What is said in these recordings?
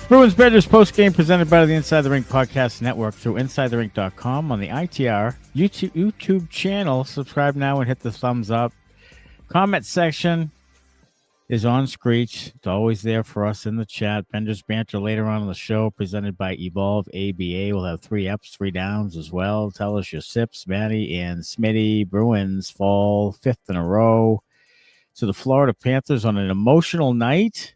Bruins Benders post-game presented by the Inside the Rink Podcast Network through InsideTheRink.com on the ITR YouTube channel. Subscribe now and hit the thumbs up. Comment section is on Screech. It's always there for us in the chat. Benders Banter later on in the show, presented by Evolve ABA. We'll have 3 ups, 3 downs as well. Tell us your sips, Matty and Smitty. Bruins fall 5th in a row to the Florida Panthers on an emotional night.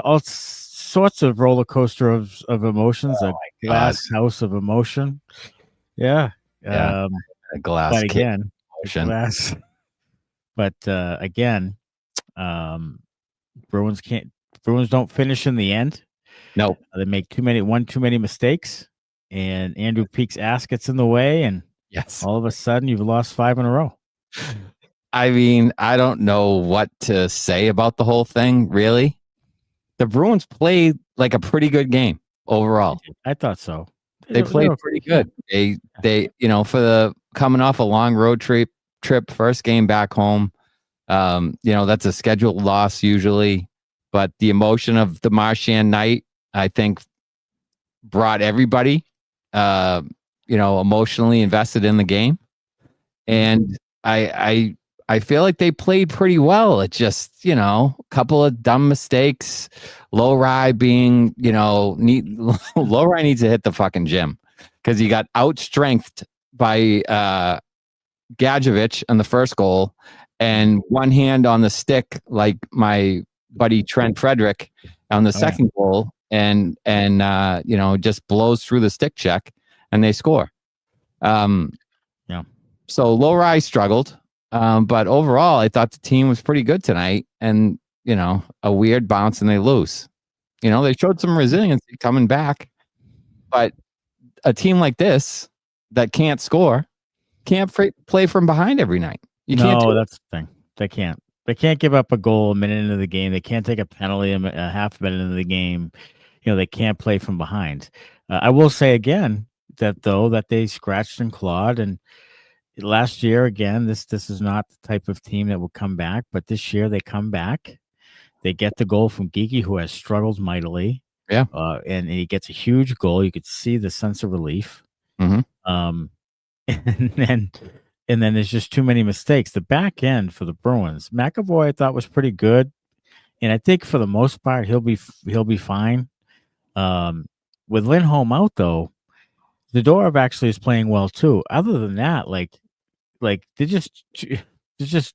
All sorts of roller coaster of emotions, a glass house of emotion. Yeah. A glass. But again, emotion. Glass. But again, Bruins don't finish in the end. No, they make too many mistakes, and Andrew Peeke's ass gets in the way, and all of a sudden you've lost 5 in a row. I mean, I don't know what to say about the whole thing, really. The Bruins played like a pretty good game overall. I thought so. They played pretty good. They for the coming off a long road trip, first game back home, that's a scheduled loss usually, but the emotion of the Marchand night, I think, brought everybody, emotionally invested in the game. And I feel like they played pretty well. It just, a couple of dumb mistakes. Lohrei being, Lohrei needs to hit the fucking gym because he got outstrengthed by Gadjevich on the first goal and one hand on the stick like my buddy Trent Frederick on the second goal and just blows through the stick check and they score. So Lohrei struggled. But overall, I thought the team was pretty good tonight and, a weird bounce and they lose. They showed some resiliency coming back, but a team like this that can't score can't play from behind every night. That's the thing. They can't. They can't give up a goal a minute into the game. They can't take a penalty a half minute into the game. They can't play from behind. I will say again that they scratched and clawed and last year, again, this is not the type of team that will come back, but this year they come back. They get the goal from Geekie, who has struggled mightily. Yeah. And he gets a huge goal. You could see the sense of relief. Mm-hmm. And then there's just too many mistakes. The back end for the Bruins, McAvoy I thought was pretty good. And I think for the most part, he'll be fine. With Lindholm out, though, Zadorov actually is playing well, too. Other than that, like they're just the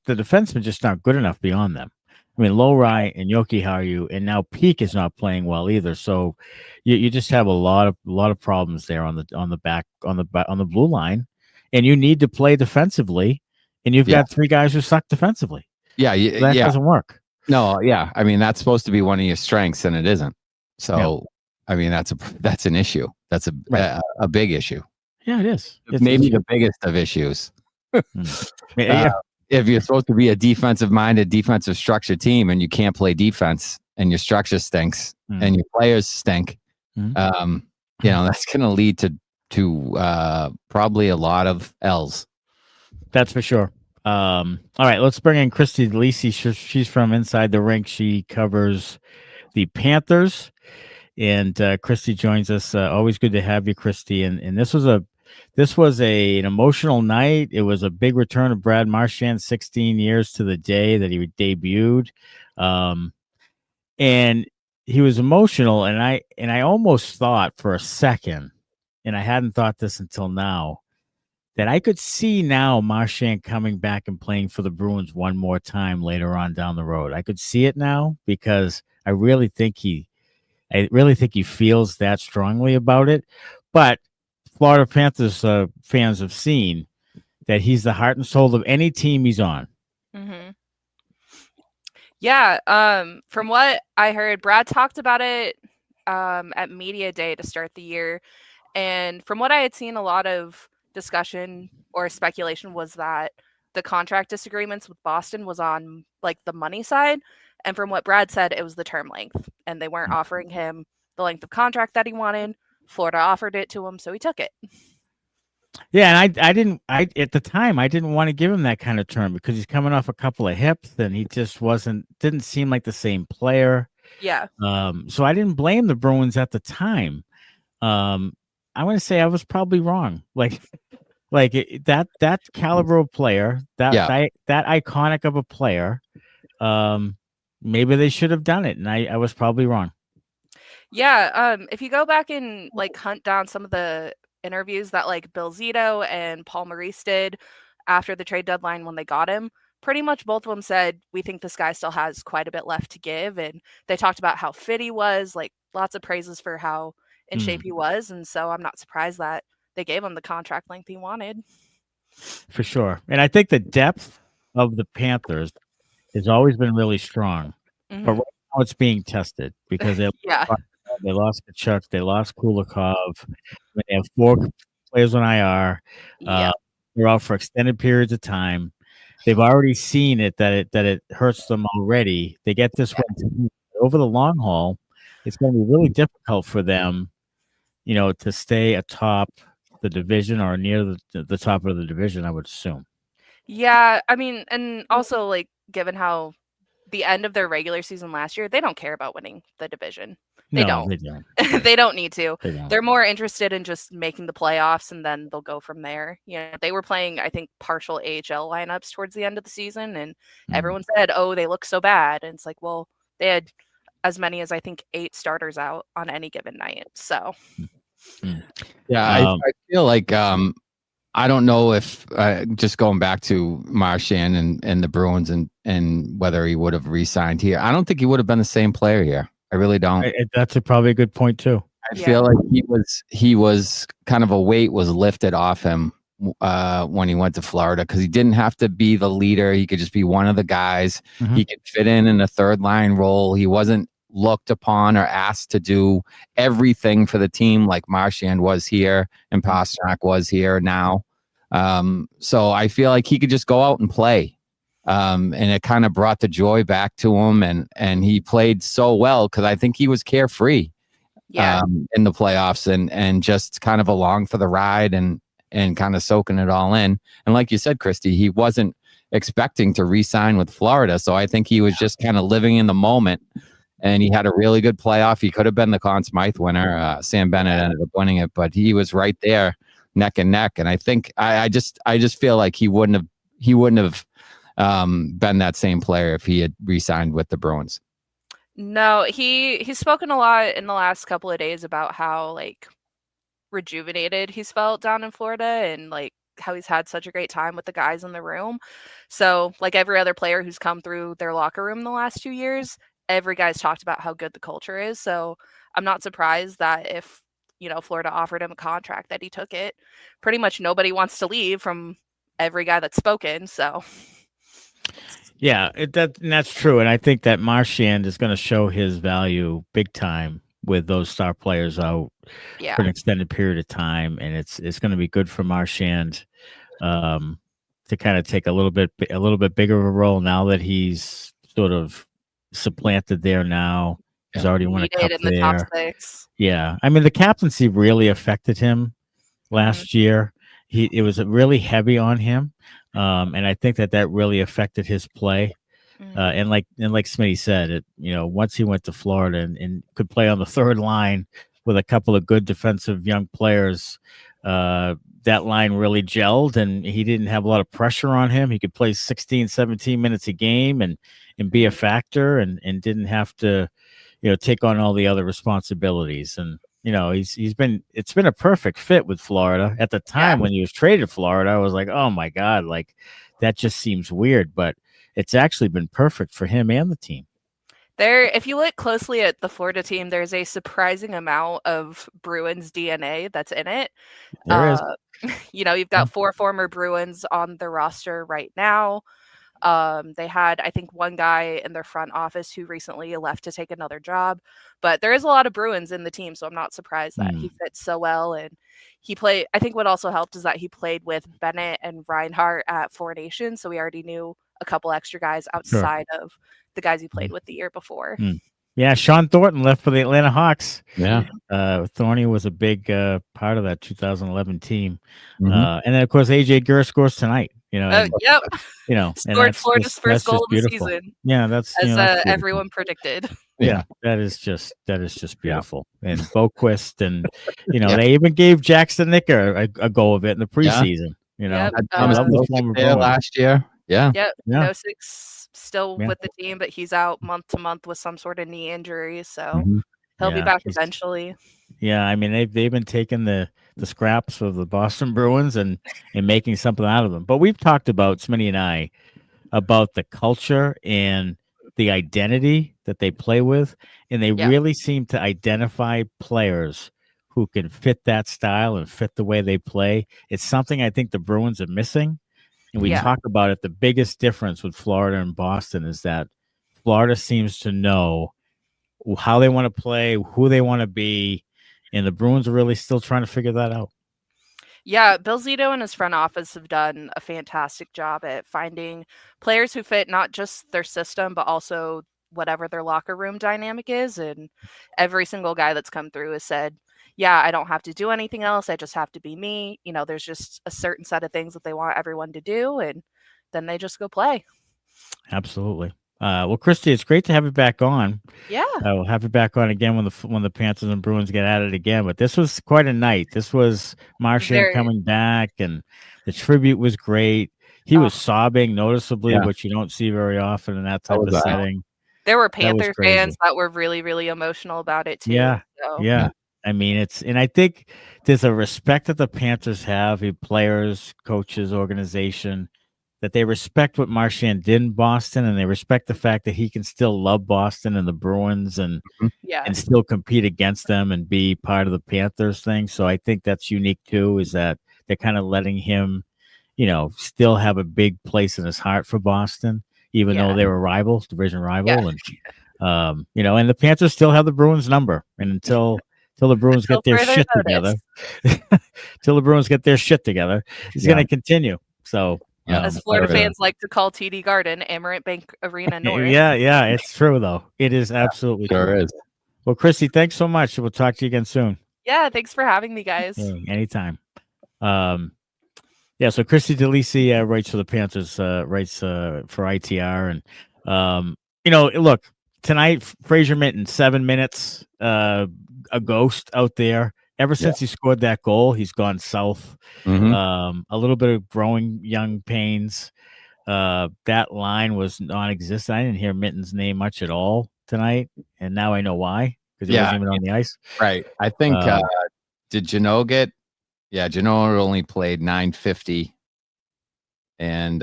defensemen just not good enough beyond them. I mean, Lohrei and Jokiharju, and now Peeke is not playing well either. So you just have a lot of problems there on the blue line, and you need to play defensively, and you've got 3 guys who suck defensively. Yeah, that doesn't work. No, yeah, I mean that's supposed to be one of your strengths, and it isn't. So I mean that's an issue. That's a big issue. Yeah, it is. It's maybe the biggest of issues. If you're supposed to be a defensive-minded, defensive structure team and you can't play defense and your structure stinks and your players stink, that's going to lead to probably a lot of L's. That's for sure. All right, let's bring in Kristie Delisi. She's from Inside the Rink. She covers the Panthers. And Kristie joins us. Always good to have you, Kristie. And this was an emotional night. It was a big return of Brad Marchand, 16 years to the day that he debuted, and he was emotional. And I almost thought for a second, and I hadn't thought this until now, that I could see now Marchand coming back and playing for the Bruins one more time later on down the road. I could see it now because I really think he feels that strongly about it. But Florida Panthers fans have seen that he's the heart and soul of any team he's on. Mm-hmm. Yeah. From what I heard, Brad talked about it at Media Day to start the year. And from what I had seen, a lot of discussion or speculation was that the contract disagreements with Boston was on like the money side. And from what Brad said, it was the term length. And they weren't offering him the length of contract that he wanted. Florida offered it to him, so he took it. Yeah, and I at the time I didn't want to give him that kind of term because he's coming off a couple of hips and he just didn't seem like the same player. Yeah. So I didn't blame the Bruins at the time. I'm going to say I was probably wrong. That caliber of player, that iconic of a player, maybe they should have done it, and I was probably wrong. Yeah, if you go back and like hunt down some of the interviews that like Bill Zito and Paul Maurice did after the trade deadline when they got him, pretty much both of them said, we think this guy still has quite a bit left to give. And they talked about how fit he was, like lots of praises for how in shape he was. And so I'm not surprised that they gave him the contract length he wanted. For sure. And I think the depth of the Panthers has always been really strong. Mhm. But right now it's being tested because they lost Kachuk, they lost Kulikov, they have 4 players on IR. They're out for extended periods of time. They've already seen it that it hurts them already. They get this one over the long haul. It's going to be really difficult for them, to stay atop the division or near the top of the division, I would assume. Yeah, I mean, and also like given how the end of their regular season last year, they don't care about winning the division. They don't. They don't need to. They're more interested in just making the playoffs, and then they'll go from there. They were playing, I think, partial AHL lineups towards the end of the season, and everyone said, "Oh, they look so bad." And it's like, well, they had as many as I think 8 starters out on any given night. So, I feel like I don't know if just going back to Marchand and the Bruins and whether he would have re-signed here. I don't think he would have been the same player here. I really don't. That's probably a good point too. I feel like he was kind of a weight was lifted off him when he went to Florida because he didn't have to be the leader. He could just be one of the guys. Mm-hmm. He could fit in a third line role. He wasn't looked upon or asked to do everything for the team like Marchand was here and Pastrnak was here now. So I feel like he could just go out and play. And it kind of brought the joy back to him, and he played so well because I think he was carefree in the playoffs and just kind of along for the ride and kind of soaking it all in. And like you said, Kristie, he wasn't expecting to re-sign with Florida, so I think he was just kind of living in the moment. And he had a really good playoff. He could have been the Conn Smythe winner. Sam Bennett ended up winning it, but he was right there, neck and neck. And I think I just feel like he wouldn't have been that same player if he had re-signed with the Bruins. No, he's spoken a lot in the last couple of days about how like rejuvenated he's felt down in Florida and like how he's had such a great time with the guys in the room. So like every other player who's come through their locker room the last 2 years, every guy's talked about how good the culture is. So I'm not surprised that if, Florida offered him a contract that he took it. Pretty much nobody wants to leave from every guy that's spoken. So yeah, that's true. And I think that Marchand is going to show his value big time with those star players out for an extended period of time. And it's going to be good for Marchand to kind of take a little bit bigger of a role now that he's sort of supplanted there now. He's already won a cup there. Top 6. Yeah. I mean, the captaincy really affected him last year. It was really heavy on him. And I think that really affected his play. And like Smitty said, once he went to Florida and could play on the third line with a couple of good defensive young players, that line really gelled and he didn't have a lot of pressure on him. He could play 16, 17 minutes a game and be a factor and didn't have to, take on all the other responsibilities. And, it's been a perfect fit with Florida. At the time when he was traded to Florida, I was like, oh my God, like that just seems weird, but it's actually been perfect for him and the team. If you look closely at the Florida team, there's a surprising amount of Bruins DNA that's in it. There is. You've got 4 former Bruins on the roster right now. They had, I think, one guy in their front office who recently left to take another job, but there is a lot of Bruins in the team, so I'm not surprised that he fits so well. And I think what also helped is that he played with Bennett and Reinhart at Four Nations, so we already knew a couple extra guys outside of the guys he played with the year before. Yeah, Sean Thornton left for the Atlanta Hawks. Yeah. Thorny was a big part of that 2011 team. And then, of course, AJ Gurr scores tonight. You know, Yep. you know, and Scored Florida's first goal of the beautiful. season. Yeah, that's as that's everyone predicted. Yeah, that is just beautiful. And Boquist, and they even gave Jackson Nicker a go of it in the preseason. You know, I love the former there last year. Yeah. Yep. Nosic's still with the team, but he's out month to month with some sort of knee injury, so he'll be back eventually. Yeah, I mean they've been taking the scraps of the Boston Bruins and making something out of them. But we've talked about, Smitty and I, about the culture and the identity that they play with, and they really seem to identify players who can fit that style and fit the way they play. It's something I think the Bruins are missing. And we talk about it. The biggest difference with Florida and Boston is that Florida seems to know how they want to play, who they want to be, and the Bruins are really still trying to figure that out. Yeah, Bill Zito and his front office have done a fantastic job at finding players who fit not just their system, but also whatever their locker room dynamic is. And every single guy that's come through has said, yeah, I don't have to do anything else. I just have to be me. You know, there's just a certain set of things that they want everyone to do, and then they just go play. Absolutely. Well, Kristie, it's great to have you back on. Yeah. We'll have you back on again when the Panthers and Bruins get at it again. But this was quite a night. This was Marchand coming back, and the tribute was great. He was sobbing noticeably, which you don't see very often in that type of setting. There were Panther fans that were really, really emotional about it too. Yeah. So. Yeah. I mean, and I think there's a respect that the Panthers have, players, coaches, organization, that they respect what Marchand did in Boston, and they respect the fact that he can still love Boston and the Bruins and still compete against them and be part of the Panthers thing. So I think that's unique too, is that they're kind of letting him, still have a big place in his heart for Boston, even though they were rivals, division rival. And, and the Panthers still have the Bruins number. And until the Bruins get their shit together, till the Bruins get their shit together, it's going to continue. So, as Florida fans like to call TD Garden, Amerant Bank Arena North. Yeah, it's true though. It is absolutely true. Is. Well, Kristie, thanks so much. We'll talk to you again soon. Yeah, thanks for having me, guys. Anytime. So Kristie Delisi writes for the Panthers, writes for ITR, and look, tonight Fraser Minten, 7 minutes, a ghost out there. Ever since he scored that goal, he's gone south. A little bit of growing young pains. That line was non-existent. I didn't hear Minten's name much at all tonight, and now I know why, because he wasn't even on the ice. Right. I think did Jano get? Yeah, Jano only played 950, and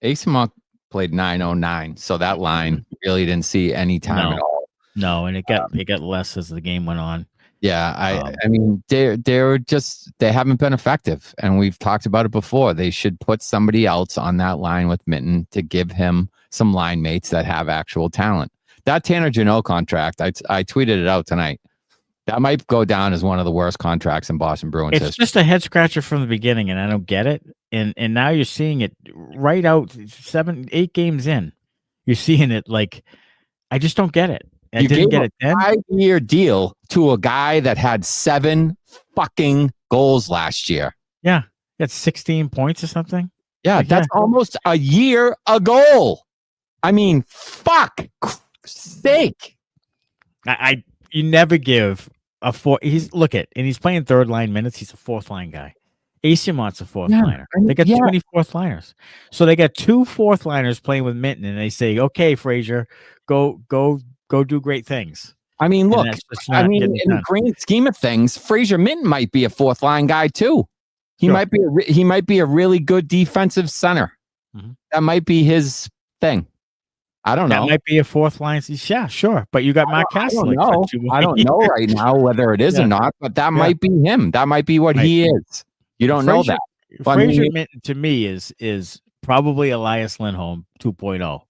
Asimov played 909. So that line really didn't see any time at all. No, and it got less as the game went on. Yeah, I mean, they haven't been effective, and we've talked about it before. They should put somebody else on that line with Minten to give him some line mates that have actual talent. That Tanner Jeannot contract, I tweeted it out tonight. That might go down as one of the worst contracts in Boston Bruins history. It's just a head scratcher from the beginning, and I don't get it. And now you're seeing it right out 7-8 games in. You're seeing it like, I just don't get it. I didn't get it then. 5-year deal to a guy that had 7 fucking goals last year. Yeah, that's 16 points or something. Yeah, that's almost a year ago. I mean, fuck sake. You never give a four. He's playing third line minutes. He's a fourth line guy. Asiamont's a fourth liner. They got too many fourth liners. So they got 2 fourth liners playing with Minten, and they say, "Okay, Fraser, go do great things." I mean, look, in the grand scheme of things, Fraser Minten might be a fourth line guy too. He might be a really good defensive center. Mm-hmm. That might be his thing. I don't know. That might be a fourth line. Yeah, sure. But you got Mark Kastelic. I don't know right now whether it is or not, but that might be him. That might be what he is. You don't know that. Fraser Minten to me is probably Elias Lindholm 2.0.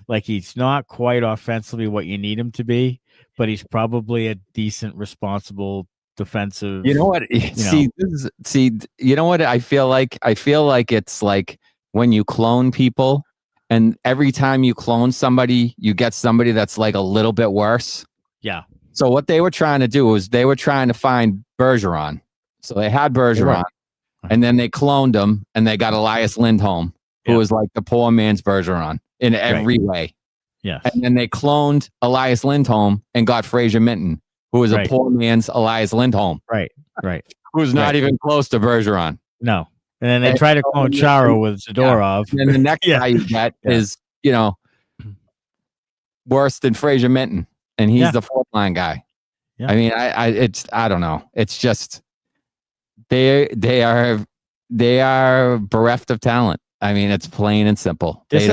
Like, he's not quite offensively what you need him to be, but he's probably a decent, responsible defensive. You know what? You know what? I feel like it's like when you clone people, and every time you clone somebody, you get somebody that's like a little bit worse. Yeah. So what they were trying to do was they were trying to find Bergeron. So they had Bergeron. And then they cloned him, and they got Elias Lindholm, who was like the poor man's Bergeron in every way. Yes. And then they cloned Elias Lindholm and got Fraser Minton, who was a poor man's Elias Lindholm. Right. Who's not even close to Bergeron. No. And then they try to clone Charo with Zadorov. And then the next guy you get is, worse than Fraser Minton. And he's the fourth line guy. Yeah. I mean, I don't know. It's just they are bereft of talent. I mean, it's plain and simple. This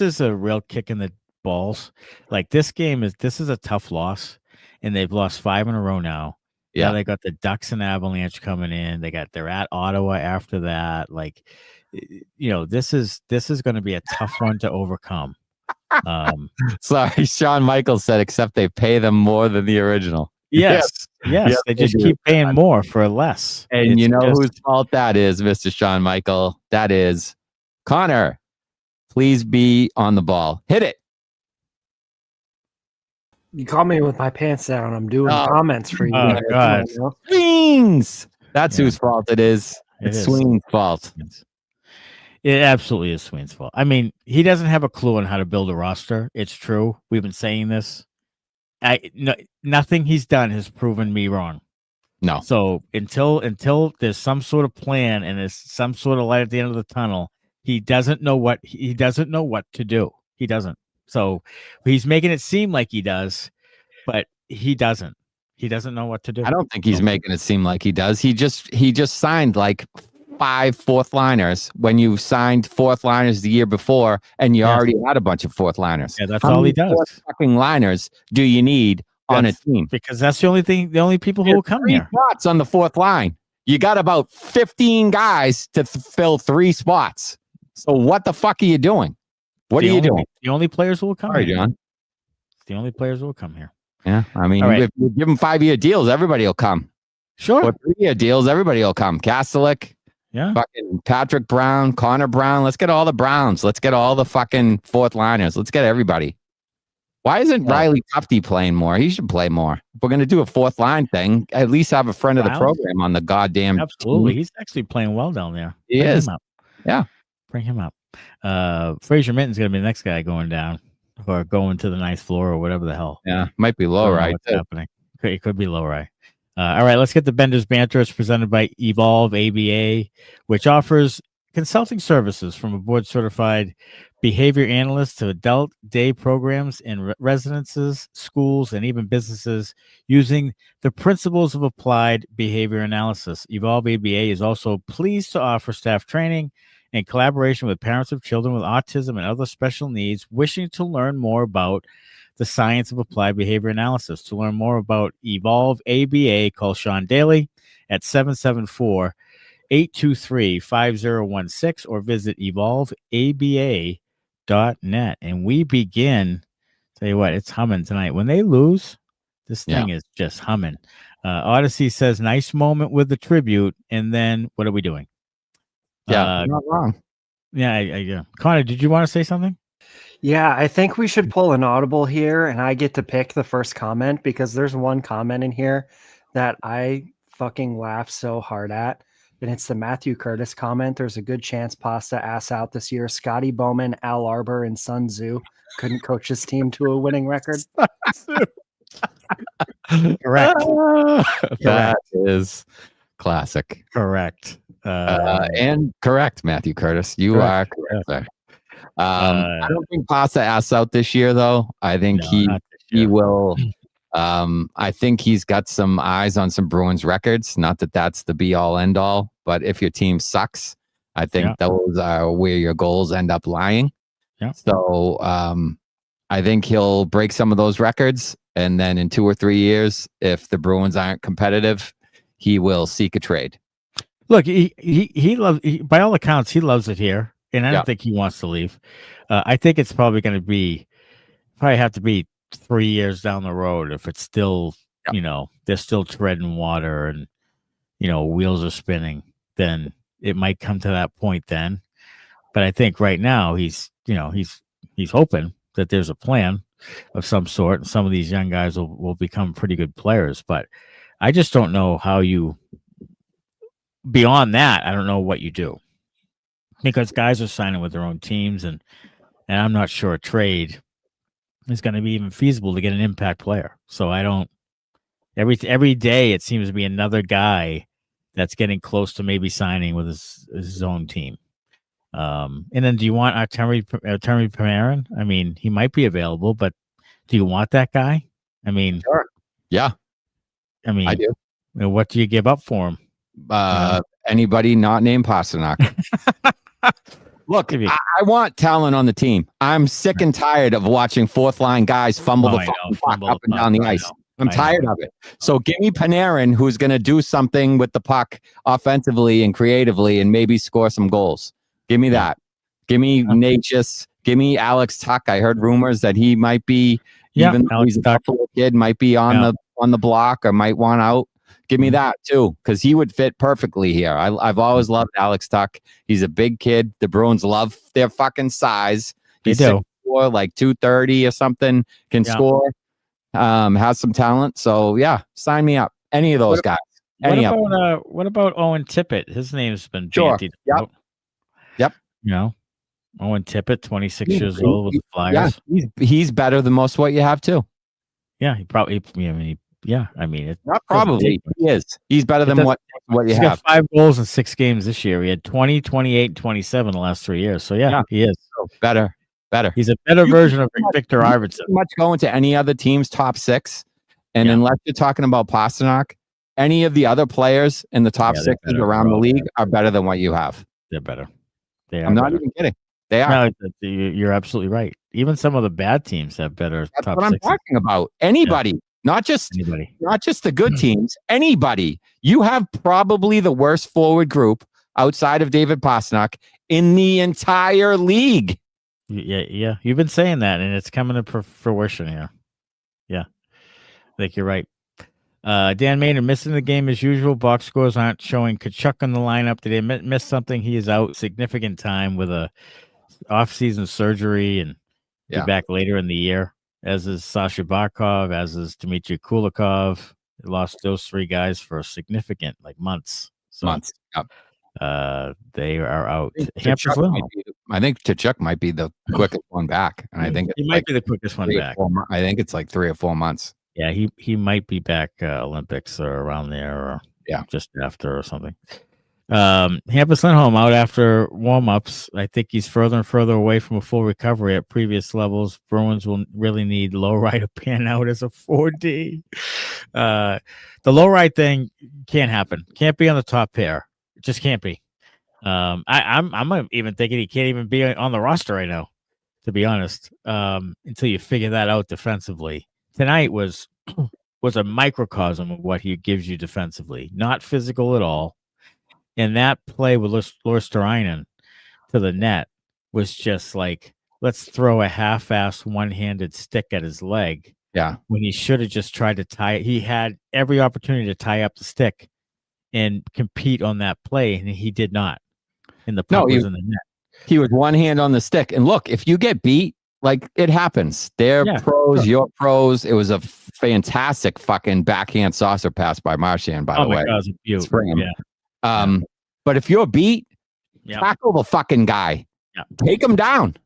is a real kick in the balls. Like this is a tough loss, and they've lost 5 in a row now. Yeah, now they got the Ducks and Avalanche coming in. They're at Ottawa after that. Like, this is going to be a tough one to overcome. Sorry, Shawn Michaels said, except they pay them more than the original. Yes. They just keep paying more for less. And whose fault that is, Mr. Shawn Michael? That is Connor. Please be on the ball. Hit it. You caught me with my pants down. I'm doing comments for you. Oh, God. Swings. That's whose fault it is. It's Sweeney's fault. It absolutely is Sweeney's fault. I mean, he doesn't have a clue on how to build a roster. It's true. We've been saying this. Nothing he's done has proven me wrong. No. So until there's some sort of plan and there's some sort of light at the end of the tunnel, he doesn't know what to do. He doesn't. So he's making it seem like he does, but he doesn't. He doesn't know what to do. I don't think he's making it seem like he does. He just signed like 5 fourth liners when you signed fourth liners the year before, and you already had a bunch of fourth liners. Yeah, that's all he does. How many fucking liners do you need on a team? Because that's the only people who will come here. 3 spots on the fourth line. You got about 15 guys to fill 3 spots. So what the fuck are you doing? What are you doing? The only players who will come here. John. The only players who will come here. Yeah, I mean, if you give them 5-year deals, everybody will come. Sure. Or 3-year deals, everybody will come. Kastelic. Yeah. Fucking Patrick Brown, Connor Brown. Let's get all the Browns. Let's get all the fucking fourth liners. Let's get everybody. Why isn't Riley Tufte playing more? He should play more. If we're going to do a fourth line thing, at least have a friend of the program on the goddamn Absolutely. team. He's actually playing well down there. He is. Yeah. Bring him up. Fraser Minton's going to be the next guy going down or going to the 9th floor or whatever the hell. Yeah. Might be Lohrei. What's happening? It could be Lohrei. All right, let's get the Benders Banter. It's presented by Evolve ABA, which offers consulting services from a board-certified behavior analyst to adult day programs in residences, schools, and even businesses using the principles of applied behavior analysis. Evolve ABA is also pleased to offer staff training in collaboration with parents of children with autism and other special needs wishing to learn more about the science of applied behavior analysis. To learn more about Evolve ABA, call Sean Daly at 774-823-5016 or visit evolveaba.net. And we begin, tell you what, it's humming tonight. When they lose, this thing is just humming. Odyssey says, nice moment with the tribute. And then what are we doing? Yeah, not wrong. Yeah. Connor, did you want to say something? Yeah, I think we should pull an audible here, and I get to pick the first comment because there's one comment in here that I fucking laugh so hard at, and it's the Matthew Curtis comment. There's a good chance Pasta ass out this year. Scotty Bowman, Al Arbor, and Sun Tzu couldn't coach his team to a winning record. Correct. That is classic. Correct. And correct, Matthew Curtis. You are correct there. I don't think Pasta asks out this year, though. I think he will. I think he's got some eyes on some Bruins records. Not that that's the be all end all, but if your team sucks, I think those are where your goals end up lying. Yeah. So I think he'll break some of those records, and then in 2 or 3 years, if the Bruins aren't competitive, he will seek a trade. Look, he loves. By all accounts, he loves it here. And I don't think he wants to leave. I think it's probably going to have to be 3 years down the road if it's still, they're still treading water and, wheels are spinning. Then it might come to that point then. But I think right now he's hoping that there's a plan of some sort, and some of these young guys will become pretty good players. But I just don't know how you beyond that, I don't know what you do, because guys are signing with their own teams, and I'm not sure a trade is going to be even feasible to get an impact player. So I don't. Every day it seems to be another guy that's getting close to maybe signing with his own team. And then do you want Artemi Panarin? I mean, he might be available, but do you want that guy? I mean, Sure. Yeah. I mean, I do. What do you give up for him? Anybody not named Pastrnak. Look, I want talent on the team. I'm sick and tired of watching fourth line guys fumble the puck up and down the ice. I'm tired of it. So give me Panarin, who's going to do something with the puck offensively and creatively and maybe score some goals. Give me that. Give me Natchez. Give me Alex Tuck. I heard rumors that he might be, even though he's a Buffalo kid, might be on the block or might want out. Give me that too, because he would fit perfectly here. I've always loved Alex Tuck. He's a big kid. The Bruins love their fucking size. He's 6'4", like 230 or something. Can score. Has some talent. So yeah, sign me up. Any of those guys. What about Owen Tippett? His name's been bandied about. Yep. You know, Owen Tippett, 26 years old with the Flyers. Yeah, he's better than most of what you have too. Yeah, he probably. I mean, it's not probably. He is. He's better than what you have. Got 5 goals in 6 games this year. He had 20, 28, 27 the last 3 years. So yeah. He is better. He's a better version of Victor Arvidsson. Much going to any other team's top 6, and unless you're talking about Pastrnak, any of the other players in the top 6 around the league are better than what you have. They're better. I'm not even kidding. They are. No, you're absolutely right. Even some of the bad teams have better. That's top what I'm 6. talking about. Anybody. Yeah. Not just the good teams. Anybody. You have probably the worst forward group outside of David Pastrnak in the entire league. Yeah. You've been saying that, and it's coming to fruition here. Yeah, I think you're right. Dan Maynard missing the game as usual. Box scores aren't showing Tkachuk in the lineup. Did they miss something? He is out significant time with a off-season surgery and be back later in the year. As is Sasha Barkov, as is Dmitry Kulikov. They lost those 3 guys for significant months. Months. Yep. They are out. I think Tkachuk might be the quickest one back, and I think he might be the quickest one back. I think it's like 3 or 4 months. Yeah, he might be back Olympics or around there, or just after or something. Hampus Lindholm out after warm-ups. I think he's further and further away from a full recovery at previous levels. Bruins will really need Lohrei to pan out as a 4D. The Lohrei thing can't happen. Can't be on the top pair. It just can't be. I'm even thinking he can't even be on the roster right now, to be honest, until you figure that out defensively. Tonight was a microcosm of what he gives you defensively. Not physical at all. And that play with Luostarinen to the net was just like, let's throw a half-assed one-handed stick at his leg. Yeah. When he should have just tried to tie it. He had every opportunity to tie up the stick and compete on that play, and he did not. And the puck was in the net. He was one hand on the stick. And look, if you get beat, it happens. They're pros, you're pros. It was a fantastic fucking backhand saucer pass by Marchand, by the way. God, but if you're beat, tackle the fucking guy. Take him down.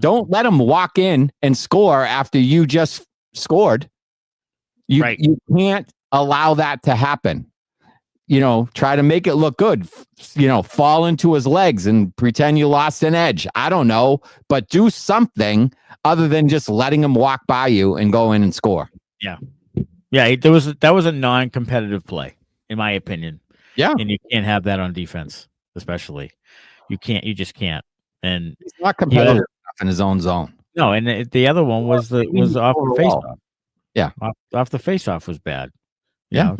Don't let him walk in and score after you just scored. You can't allow that to happen. Try to make it look good. Fall into his legs and pretend you lost an edge. I don't know, but do something other than just letting him walk by you and go in and score. Yeah. That was a non-competitive play, in my opinion. Yeah. And you can't have that on defense, especially. You just can't. And he's not competitive enough in his own zone. No, and the other one was off the faceoff. Yeah. Off the faceoff was bad. You know,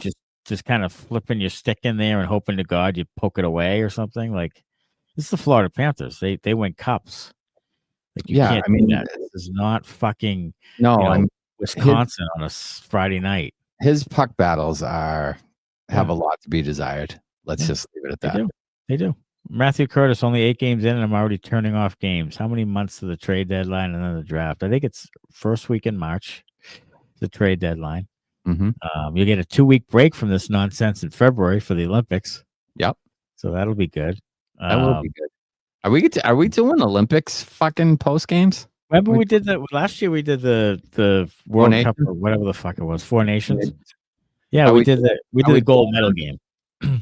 just kind of flipping your stick in there and hoping to God you poke it away or something. This is the Florida Panthers. They win cups. Can't do that. This is not fucking Wisconsin on a Friday night. His puck battles have a lot to be desired. Let's just leave it at that. They do. Matthew Curtis, only 8 games in, and I'm already turning off games. How many months to the trade deadline and then the draft? I think it's first week in March, the trade deadline. Mm-hmm. You get a 2-week break from this nonsense in February for the Olympics. Yep. So that'll be good. That will be good. Are we doing Olympics fucking post games? Remember we did that last year. We did the World Cup Nations? or whatever the fuck it was. 4 Nations. Yeah, Are we we did the gold medal game.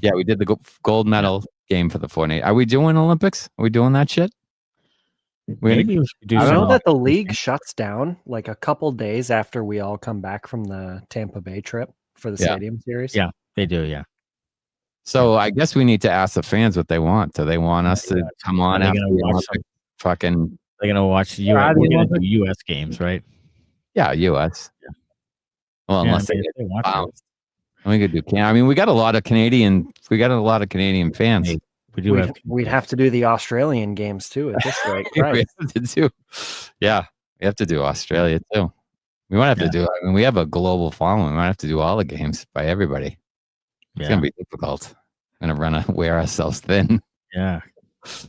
Yeah, we did the gold medal game for the 4 Nations. Are we doing Olympics? Are we doing that shit? Maybe we should do I know something. that the league shuts down like a couple days after we all come back from the Tampa Bay trip for the Stadium Series. Yeah, they do. Yeah. So I guess we need to ask the fans what they want. Do they want us to come on after the Olympic fucking? They're gonna watch the US. We're gonna do US games, right? Yeah, US. Yeah. Well, unless they get bounced. We could do. I mean, we got a lot of Canadian. We got a lot of Canadian fans. Hey, we do. We'd have to do the Australian games too at this rate. Right? We have to do. Yeah, we have to do Australia too. We might have to do. I mean, we have a global following. We might have to do all the games by everybody. It's gonna be difficult. We're gonna wear ourselves thin. Yeah.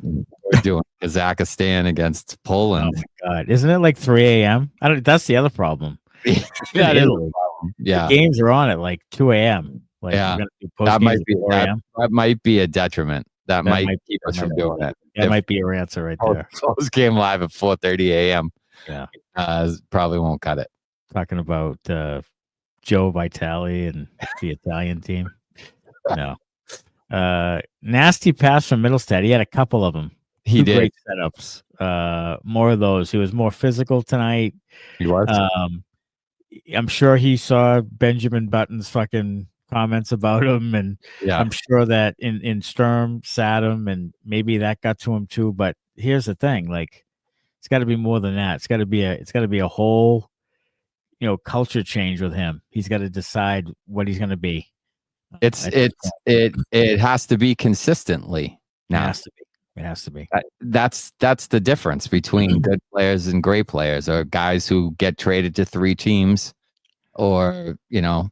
We're doing Kazakhstan against Poland. Oh my God. Isn't it like 3 a.m.? that's the other problem. That is a problem. Yeah. The games are on at like 2 a.m. Like that might be a detriment. That might keep us from doing it. That might be your answer right there. Post game live at 4:30 a.m. Yeah. Probably won't cut it. Talking about Joe Vitale and the Italian team. No. Nasty pass from Middlestead. He had a couple of them. He did. Great setups. More of those. He was more physical tonight. He was. I'm sure he saw Benjamin Button's fucking comments about him, and I'm sure that in Sturm sat him, and maybe that got to him too. But here's the thing: like, it's got to be more than that. It's got to be a whole, culture change with him. He's got to decide what he's going to be. It has to be consistently now. It has to be. That's the difference between good players and great players, or guys who get traded to 3 teams, or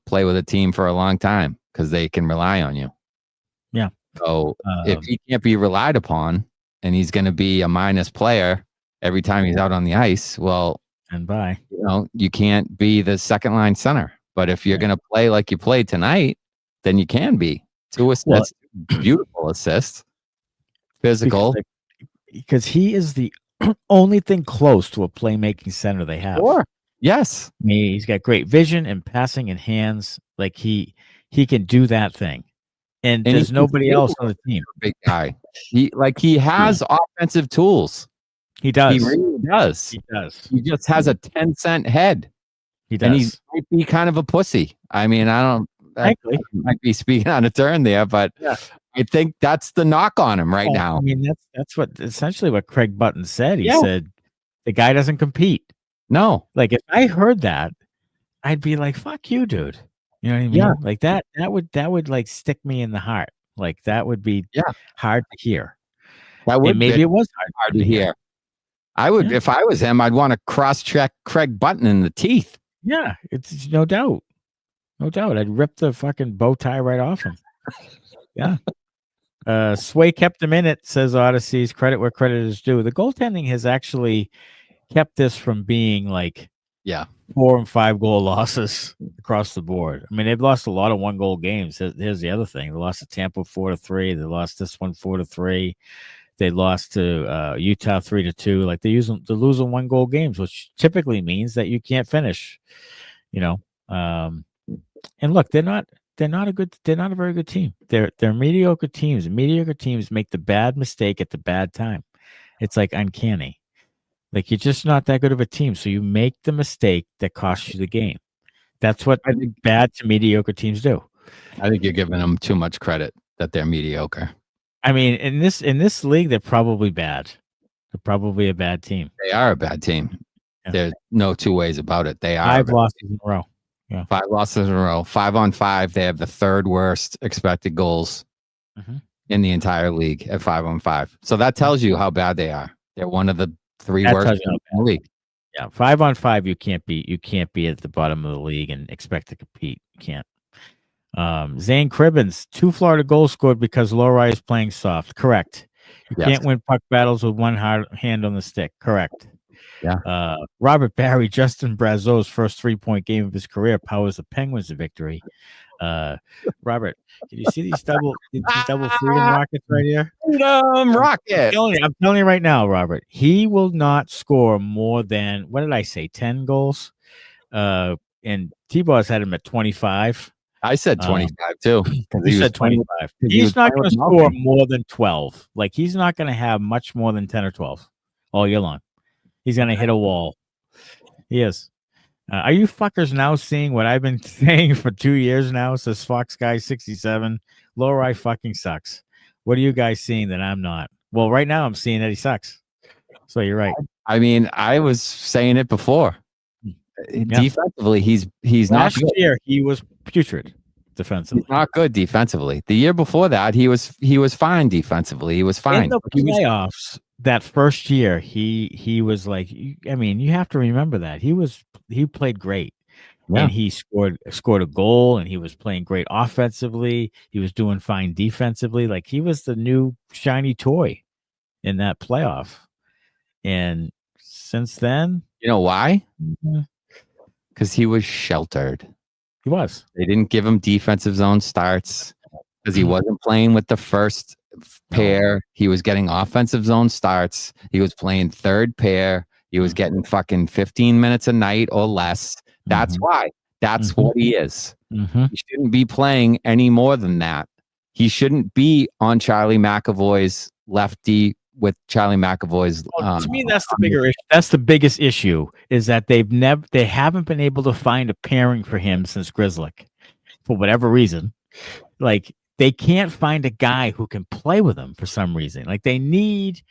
play with a team for a long time because they can rely on you. Yeah. So if he can't be relied upon, and he's going to be a minus player every time he's out on the ice, well, you can't be the second line center. But if you're going to play like you played tonight, then you can be. 2 assists, beautiful assists, physical. Because he is the only thing close to a playmaking center they have. Sure. Yes. I mean, he's got great vision and passing and hands. Like he can do that thing. And there's nobody else on the team. Big guy. He has offensive tools. He does. He really does. He does. He just has a 10-cent head. He does. And he might be kind of a pussy. I mean, I might be speaking on a turn there, but I think that's the knock on him right now. I mean, that's essentially what Craig Button said. He said the guy doesn't compete. No. Like, if I heard that, I'd be like, fuck you, dude. You know what I mean? Yeah. Like that would like stick me in the heart. Like that would be hard to hear. That would maybe it was hard to hear. I would, if I was him, I'd want to cross-check Craig Button in the teeth. Yeah, it's no doubt. No doubt. I'd rip the fucking bow tie right off him. Yeah. Sway kept him in it, says Odyssey's. Credit where credit is due. The goaltending has actually kept this from being like 4 and 5 goal losses across the board. I mean, they've lost a lot of 1-goal games. Here's the other thing. They lost to Tampa 4-3. They lost this one 4-3. They lost to Utah 3-2. Like they're losing 1-goal games, which typically means that you can't finish. And look, they're not a very good team. They're mediocre teams. Mediocre teams make the bad mistake at the bad time. It's like uncanny. Like you're just not that good of a team, so you make the mistake that costs you the game. That's what bad to mediocre teams do. I think you're giving them too much credit that they're mediocre. I mean, in this league, they're probably bad. They're probably a bad team. They are a bad team. Yeah. There's no 2 ways about it. They are 5 losses in a row. Yeah. 5 losses in a row. 5-on-5. They have the 3rd worst expected goals in the entire league at 5-on-5. So that tells you how bad they are. They're one of the 3 worst in the league. Yeah, 5-on-5. You can't be at the bottom of the league and expect to compete. You can't. Zane Cribbins, 2 Florida goals scored because Lohrei is playing soft. Correct. You can't win puck battles with one hand on the stick. Correct. Yeah. Robert Barry, Justin Brazeau's first 3-point game of his career powers the Penguins to victory. Robert, can you see these double freedom rockets right here? Freedom rocket. I'm telling you right now, Robert, he will not score more than, what did I say, 10 goals? And T-Boss had him at 25. I said 25 too. You said 25. He's not going to score more than 12. Like, he's not going to have much more than 10 or 12 all year long. He's going to hit a wall. He is. Are you fuckers now seeing what I've been saying for 2 years now? Says Fox Guy 67. Lohrei fucking sucks. What are you guys seeing that I'm not? Well, right now I'm seeing that he sucks. So you're right. I mean, I was saying it before. Yeah. Defensively, he's not good. Last year he was putrid defensively. He's not good defensively. The year before that, he was fine defensively. He was fine. In the playoffs, that first year, he was like, I mean, you have to remember that he played great. Yeah. And he scored a goal, and he was playing great offensively. He was doing fine defensively. Like, he was the new shiny toy in that playoff. And since then, you know why? Because he was sheltered. He was. They didn't give him defensive zone starts because he wasn't playing with the first pair. He was getting offensive zone starts. He was playing third pair. He was getting fucking 15 minutes a night or less. That's why. That's what he is. He shouldn't be playing any more than that. He shouldn't be on Charlie McAvoy's lefty with Charlie McAvoy's. To me, that's the bigger issue. That's the biggest issue is that they haven't been able to find a pairing for him since Grzelcyk for whatever reason. Like, they can't find a guy who can play with him for some reason. Like, they need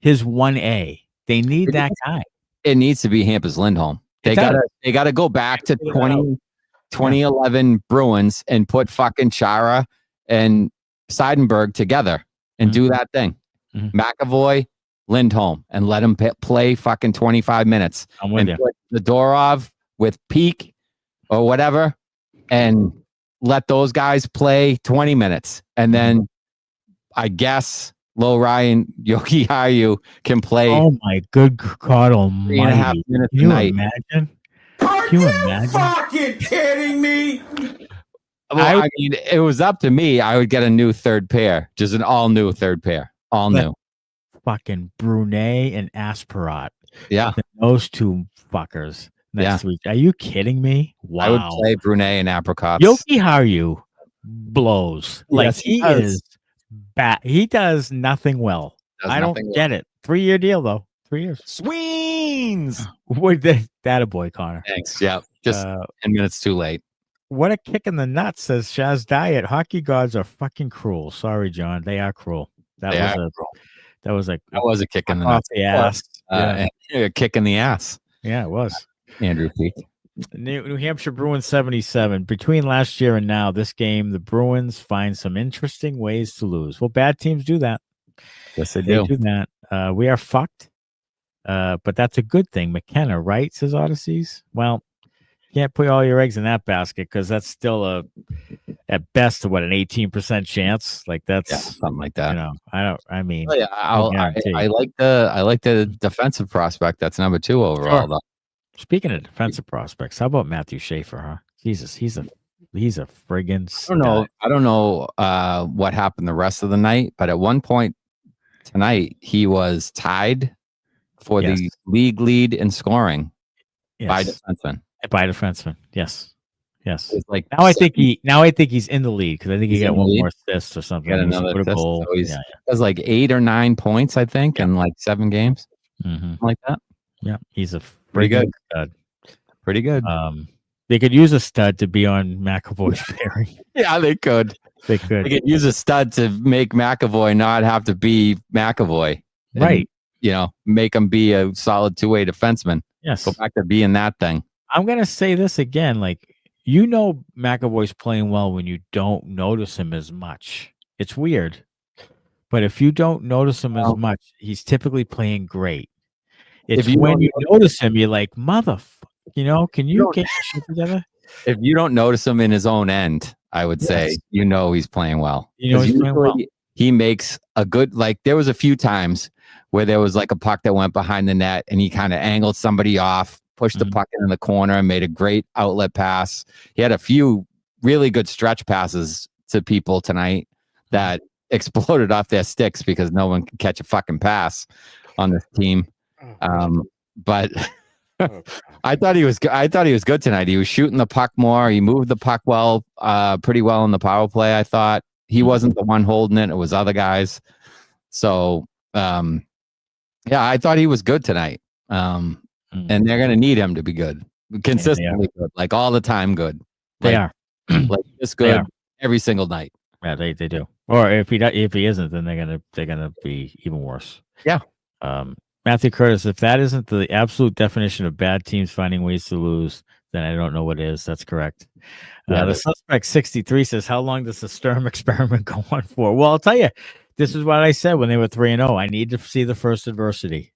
his 1A. They need that guy. It needs to be Hampus Lindholm. They gotta go back to 2011 Bruins and put fucking Chara and Seidenberg together and do that thing. McAvoy, Lindholm, and let him play fucking 25 minutes. I'm with you. Put Zadorov with Peeke or whatever, and let those guys play 20 minutes. And then I guess Lohrei and Georgii can play. Oh my good God almighty. 3.5 minutes Can you tonight. imagine? Are you fucking kidding me? Well, I mean, it was up to me. I would get a new third pair, just an all new third pair. All new. Fucking Brunet and Asperat. Yeah. Those two fuckers. Next week. Are you kidding me? Wow. I would play Brunet and Apricots. Yoki Haru blows. Like, Yes, he is bad. He does nothing well. I don't get it. 3-year deal, though. 3 years. Sweens. That a boy, Connor. Thanks. Yeah. Just 10 minutes too late. What a kick in the nuts, says Shaz Diet. Hockey gods are fucking cruel. Sorry, John. They are cruel. That was a kick in the nuts. The ass. A kick in the ass. Yeah, it was. Andrew Peeke. New Hampshire Bruins 77. Between last year and now, this game, the Bruins find some interesting ways to lose. Well, bad teams do that. Yes, they do. That. We are fucked. But that's a good thing. McKenna, right? Says Odysseys. Well, you can't put all your eggs in that basket because that's still at best, an 18% chance. Like, that's something like that. You know, I like the defensive prospect. That's number 2 overall. Though. Speaking of defensive prospects, how about Matthew Schaefer? Huh? Jesus, he's a friggin' I don't know what happened the rest of the night, but at one point tonight he was tied for the league lead in scoring by defenseman. Yes. Like now, I think he's in the lead because I think he got one more assist or something. Got another assist. So he has like 8 or 9 points, I think, in like 7 games, something like that. Yeah, he's a pretty good stud. Pretty good. They could use a stud to be on McAvoy's pairing. Yeah, they could. They could use a stud to make McAvoy not have to be McAvoy. And, right. Make him be a solid 2-way defenseman. Yes. Go back to being that thing. I'm going to say this again. Like, McAvoy's playing well when you don't notice him as much. It's weird. But if you don't notice him as much, he's typically playing great. It's when you notice him, you're like, motherfucker, can you get your shit together? If you don't notice him in his own end, I would say, he's playing well. He's playing well. He makes a good, like, there was a few times where there was like a puck that went behind the net and he kind of angled somebody off, pushed the puck into the corner and made a great outlet pass. He had a few really good stretch passes to people tonight that exploded off their sticks because no one can catch a fucking pass on this team. But I thought he was good tonight. He was shooting the puck more. He moved the puck well, pretty well in the power play. I thought he wasn't the one holding it. It was other guys. So, yeah, I thought he was good tonight. And they're going to need him to be good, consistently good, like all the time good. They are like just good every single night. Yeah, they do. Or if he isn't, then they're gonna be even worse. Yeah. Matthew Curtis, if that isn't the absolute definition of bad teams finding ways to lose, then I don't know what is. That's correct. The suspect 63 says, "How long does the Sturm experiment go on for?" Well, I'll tell you, this is what I said when they were 3-0. I need to see the first adversity,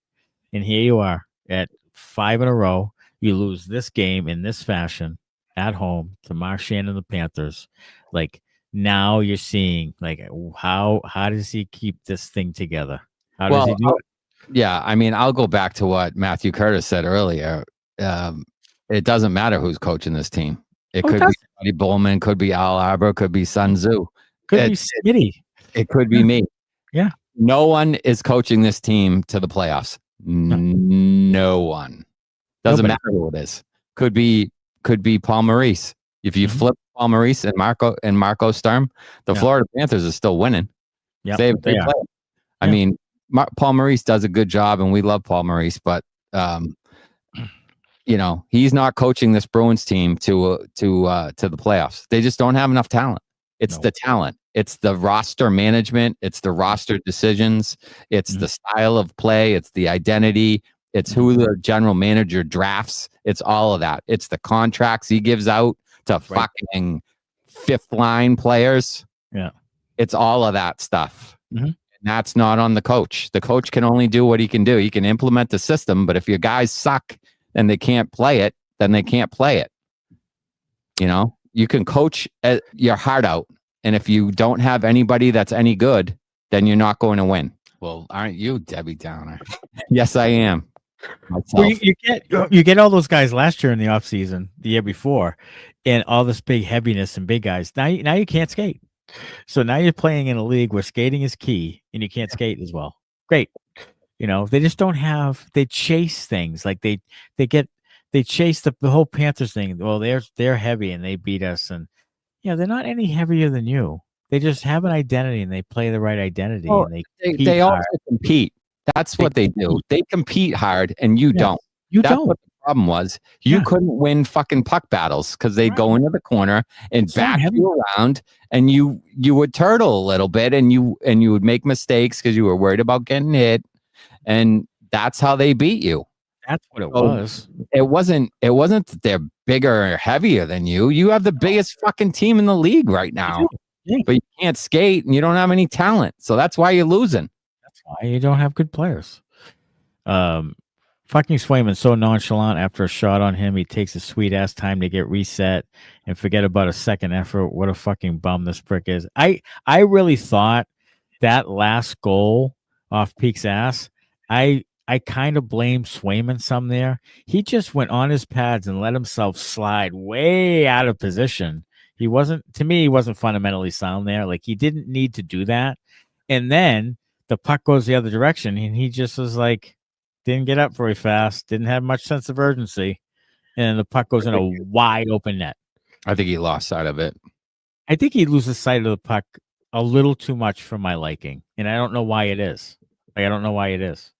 and here you are at 5 in a row. You lose this game in this fashion at home to Marchand and the Panthers. Like, now you're seeing, like, how does he keep this thing together? How does he do it? Yeah, I mean, I'll go back to what Matthew Curtis said earlier. It doesn't matter who's coaching this team. It could be Scotty Bowman, could be Al Arbor, could be Sun Tzu. Could be Smitty. It could be me. Yeah. No one is coaching this team to the playoffs. No one. Doesn't matter who it is. Could be Paul Maurice. If you flip Paul Maurice and Marco Sturm, the Florida Panthers are still winning. Yeah, they play. I mean, Paul Maurice does a good job, and we love Paul Maurice, but he's not coaching this Bruins team to the playoffs. They just don't have enough talent. It's the talent. It's the roster management. It's the roster decisions. It's the style of play. It's the identity. It's who the general manager drafts. It's all of that. It's the contracts he gives out to fucking fifth line players. Yeah. It's all of that stuff. Mm-hmm. That's not on the coach. The coach can only do what he can do. He can implement the system, but if your guys suck and they can't play it, then they can't play it. You can coach your heart out, and if you don't have anybody that's any good, then you're not going to win. Well, aren't you, Debbie Downer? Yes, I am. Well, you get all those guys last year in the offseason, the year before, and all this big heaviness and big guys. Now you can't skate. So now you're playing in a league where skating is key and you can't skate as well. Great. They just don't have, they chase things. Like they chase the whole Panthers thing. Well, they're heavy and they beat us, and they're not any heavier than you. They just have an identity and they play the right identity, and they also compete. That's what they do. They compete hard, and you don't. That's what the problem was. You couldn't win fucking puck battles because they'd go into the corner and back you around, and you would turtle a little bit, and you would make mistakes because you were worried about getting hit, and that's how they beat you. That's what it was. It wasn't that they're bigger or heavier than you. You have the biggest fucking team in the league right now, but you can't skate and you don't have any talent, so that's why you're losing. That's why you don't have good players. Fucking Swayman so nonchalant after a shot on him. He takes a sweet ass time to get reset and forget about a second effort. What a fucking bum this prick is. I really thought that last goal off Peake's ass, I kind of blame Swayman some there. He just went on his pads and let himself slide way out of position. He wasn't fundamentally sound there. Like, he didn't need to do that. And then the puck goes the other direction, and he just was like, didn't get up very fast, didn't have much sense of urgency, and the puck goes in a wide open net. I think he lost sight of it. I think he loses sight of the puck a little too much for my liking, and I don't know why it is. I don't know why it is.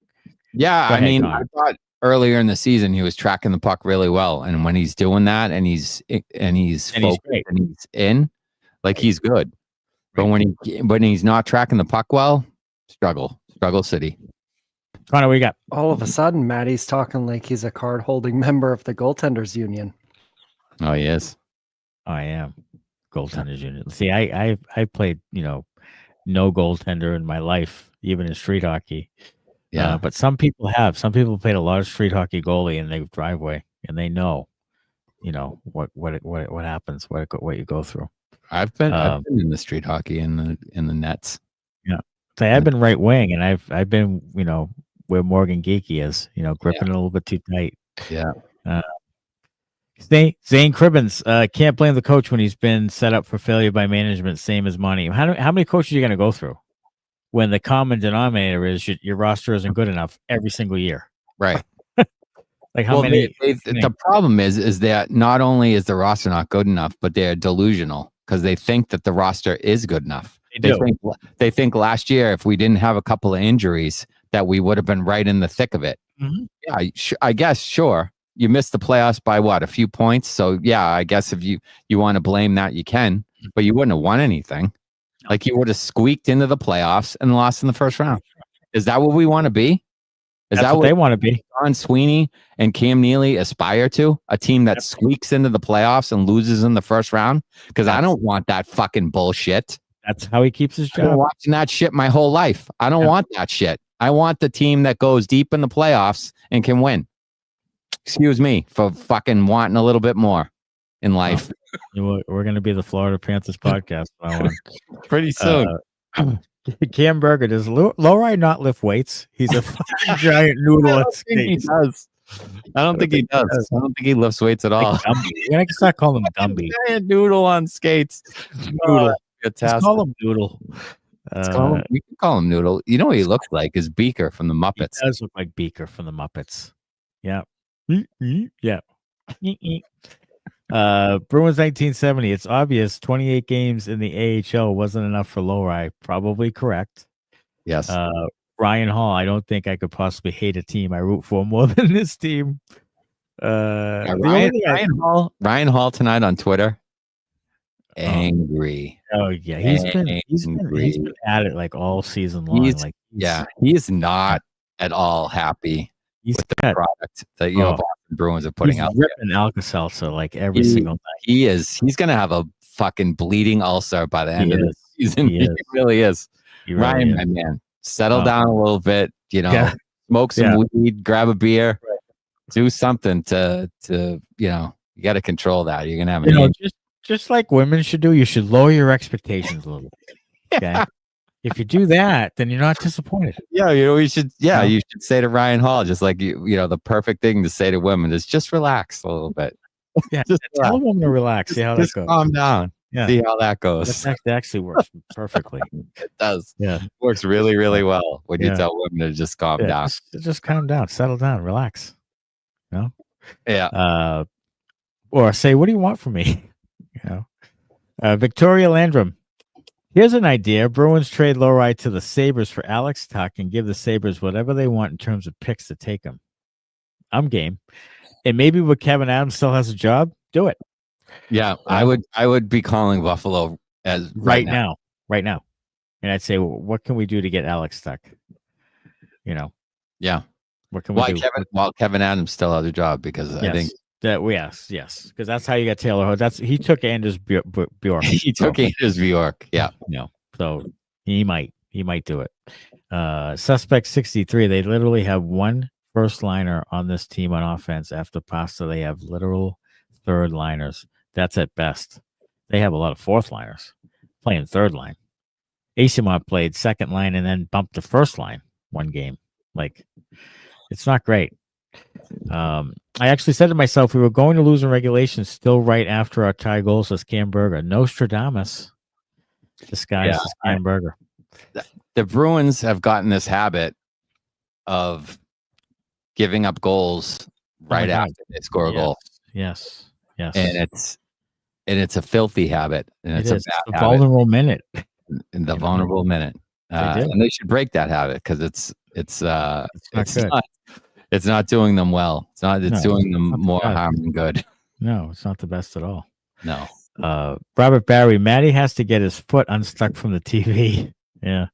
Yeah, I mean, I thought earlier in the season he was tracking the puck really well, and when he's doing that and he's focused and he's in, like, he's good. But when he's not tracking the puck well, struggle city. Connor, what you got? All of a sudden, Matty's talking like he's a card-holding member of the Goaltenders Union. Oh, he is. I am. Goaltenders Union. See, I played, no goaltender in my life, even in street hockey. Yeah. But some people have. Some people played a lot of street hockey goalie in their driveway, and they know, what happens, what you go through. I've been in the street hockey in the nets. Yeah. So I've been right wing, and I've been, where Morgan Geekie is, gripping it a little bit too tight. Yeah. Zane Cribbins can't blame the coach when he's been set up for failure by management, same as money. How many coaches are you going to go through when the common denominator is your roster isn't good enough every single year? Right. Like how many? The problem is that not only is the roster not good enough, but they're delusional because they think that the roster is good enough. They think last year, if we didn't have a couple of injuries, that we would have been right in the thick of it. Mm-hmm. Yeah, I guess, sure. You missed the playoffs by what, a few points? So yeah, I guess if you want to blame that, you can, but you wouldn't have won anything. Like you would have squeaked into the playoffs and lost in the first round. Is that what we want to be? Is That's that what they want to be? John Sweeney and Cam Neely aspire to? A team that squeaks into the playoffs and loses in the first round? Because I don't want that fucking bullshit. That's how he keeps his I've been job. watching that shit my whole life. I don't want that shit. I want the team that goes deep in the playoffs and can win. Excuse me for fucking wanting a little bit more in life. We're going to be the Florida Panthers podcast. Pretty soon. Cam Berger, does Lohrei not lift weights? He's a fucking giant noodle. I don't think he does. I don't think he does. I don't think he lifts weights at all. Like I can start calling him Gumby. Giant noodle on skates. Noodle. Let's call him Noodle. We can call him Noodle. You know what he looks like is Beecher from the Muppets. He does look like Beecher from the Muppets. Yeah. Yeah. Bruins 1970. It's obvious 28 games in the AHL wasn't enough for Lohrei. Probably correct. Yes. Ryan Hall. I don't think I could possibly hate a team I root for more than this team. Ryan Hall tonight on Twitter. Angry. Oh yeah, he's been at it like all season long. He's not at all happy with the product that Boston Bruins are putting out. Ripping Alka-Seltzer like every single night. He is. He's gonna have a fucking bleeding ulcer by the end of the season. He really is. Ryan, my man, settle down a little bit. Smoke some weed, grab a beer, do something to you got to control that. You're gonna have just like women should do. You should lower your expectations a little. Okay. If you do that, then you're not disappointed. Yeah, you should say to Ryan Hall, just like the perfect thing to say to women is just relax a little bit. Yeah, just tell a woman to relax. See how that goes. Calm down. Yeah. See how that goes. That actually works perfectly. It does. Yeah, it works really, really well when you tell women to just calm down. Just calm down, settle down, relax. Yeah. Or say, what do you want from me? Victoria Landrum. Here's an idea. Bruins trade Lohrei to the Sabres for Alex Tuck and give the Sabres whatever they want in terms of picks to take him. I'm game. And maybe when Kevin Adams still has a job, do it. Yeah, I would be calling Buffalo as right now. And I'd say, what can we do to get Alex Tuck? Yeah. What can we do? While Kevin Adams still has a job, because I think that yes, because that's how you got Taylor Hood. He took Anders Bjork. He took Anders Bjork. Yeah. So he might do it. Suspect 63. They literally have one first liner on this team on offense. After Pasta, they have literal third liners. That's at best. They have a lot of fourth liners playing third line. Asimov played second line and then bumped to first line one game. Like, it's not great. I actually said to myself, we were going to lose in regulation still right after our tie goal, says Cam Berger. Nostradamus disguised as Cam Berger. The Bruins have gotten this habit of giving up goals right after they score a goal. Yes. And it's a filthy habbet, and it's a bad vulnerable minute. In the vulnerable minute, and they should break that habit because it's not doing them well. It's doing them more harm than good. No, it's not the best at all. No. Robert Barry, Matty has to get his foot unstuck from the TV. Yeah.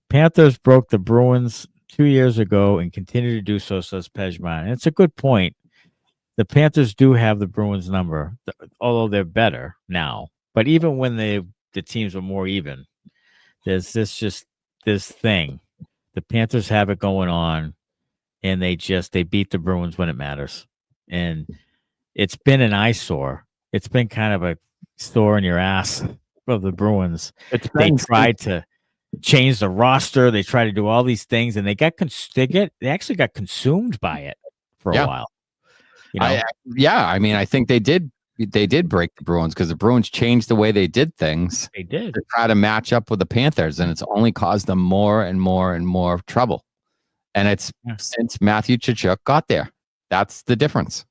Panthers broke the Bruins 2 years ago and continue to do so, says Pejman. And it's a good point. The Panthers do have the Bruins number, although they're better now. But even when the teams are more even, there's this thing. The Panthers have it going on, and they beat the Bruins when it matters. And it's been an eyesore. It's been kind of a sore in your ass of the Bruins. They tried to change the roster. They tried to do all these things, and they actually got consumed by it for a while. You know, I mean, I think they did break the Bruins because the Bruins changed the way they did things. they did. To try to match up with the Panthers, and it's only caused them more and more and more trouble. And it's since Matthew Tkachuk got there. That's the difference.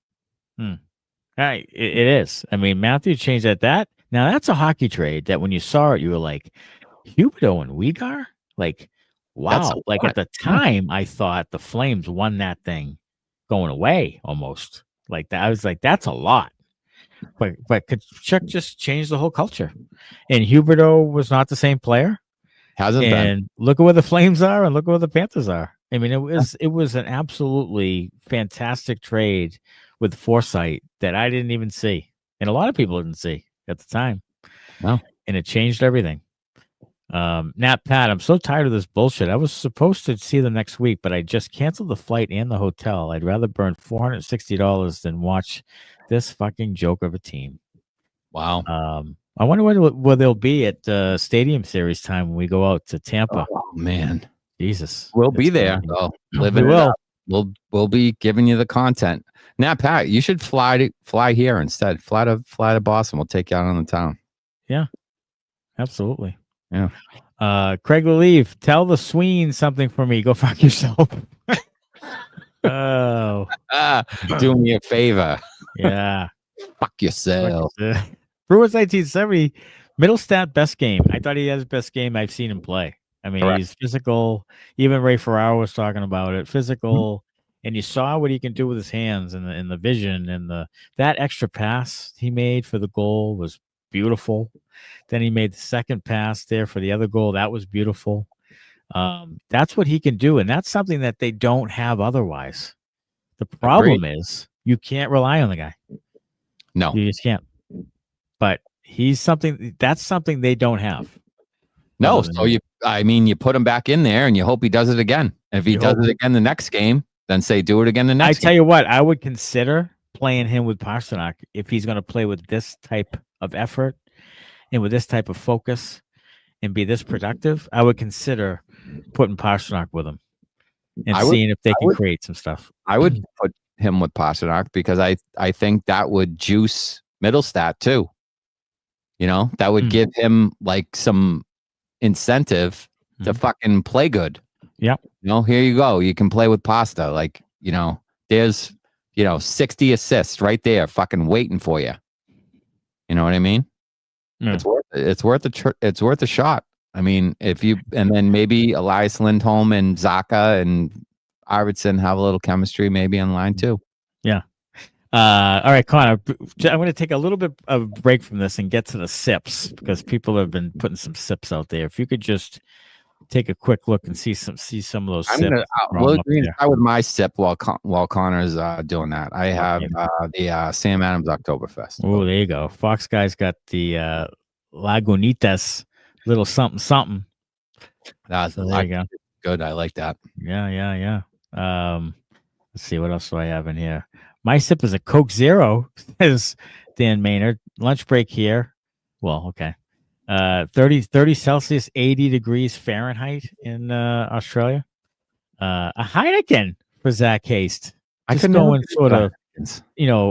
Right, it is. I mean, Matthew changed that. Now that's a hockey trade that when you saw it, you were like, Huberdeau and Uyghur? Like, wow. Like at the time, I thought the Flames won that thing going away almost. Like that. I was like, that's a lot. But Tkachuk just changed the whole culture. And Huberdeau was not the same player. Hasn't been. Look at where the Flames are and look at where the Panthers are. I mean, it was an absolutely fantastic trade with foresight that I didn't even see. And a lot of people didn't see at the time. No. And it changed everything. Pat, I'm so tired of this bullshit. I was supposed to see them next week, but I just canceled the flight and the hotel. I'd rather burn $460 than watch this fucking joke of a team. Wow. I wonder where they'll be at Stadium Series time when we go out to Tampa. Oh, man. Jesus. We'll be there. So We will. We'll be giving you the content. Now, Pat, you should fly here instead. Fly to Boston. We'll take you out on the town. Yeah. Absolutely. Yeah. Craig will leave. Tell the Sween something for me. Go fuck yourself. Oh. Do me a favor. Yeah. Fuck yourself. Bruins 1970, Middlestat best game. I thought he had his best game I've seen him play. I mean, Correct. He's physical. Even Ray Ferraro was talking about it. Physical, and you saw what he can do with his hands and the vision and that extra pass he made for the goal was beautiful. Then he made the second pass there for the other goal. That was beautiful. That's what he can do, and that's something that they don't have otherwise. The problem is you can't rely on the guy. No, You just can't. But that's something they don't have. no. So you put him back in there and you hope he does it again. If he does it again the next game, then say do it again the next. I tell you what, I would consider playing him with Pastrnak if he's going to play with this type of effort and with this type of focus and be this productive. I would consider putting Pastrnak with him and seeing if they can create some stuff. I would put him with Pastrnak because I think that would juice Middlestat too. You know, that would give him like some incentive to fucking play good. Yep. You know, here you go. You can play with Pasta. Like, you know, there's, 60 assists right there fucking waiting for you. You know what I mean? Yeah. It's worth a shot. I mean, and then maybe Elias, Lindholm and Zacha and Arvidsson have a little chemistry maybe on line too. Yeah. All right, Connor, I'm going to take a little bit of a break from this and get to the sips because people have been putting some sips out there. If you could just take a quick look and see some of those sips. We'll start with my sip while Connor's doing that. I have the Sam Adams Oktoberfest. Oh, there you go. Fox Guy's got the Lagunitas little something. So there you go. Good. I like that. Yeah. Let's see, what else do I have in here? My sip is a Coke Zero, says Dan Maynard. Lunch break here. Well, okay. 30 Celsius, 80 degrees Fahrenheit in Australia. A Heineken for Zach Haste. Just going sort of,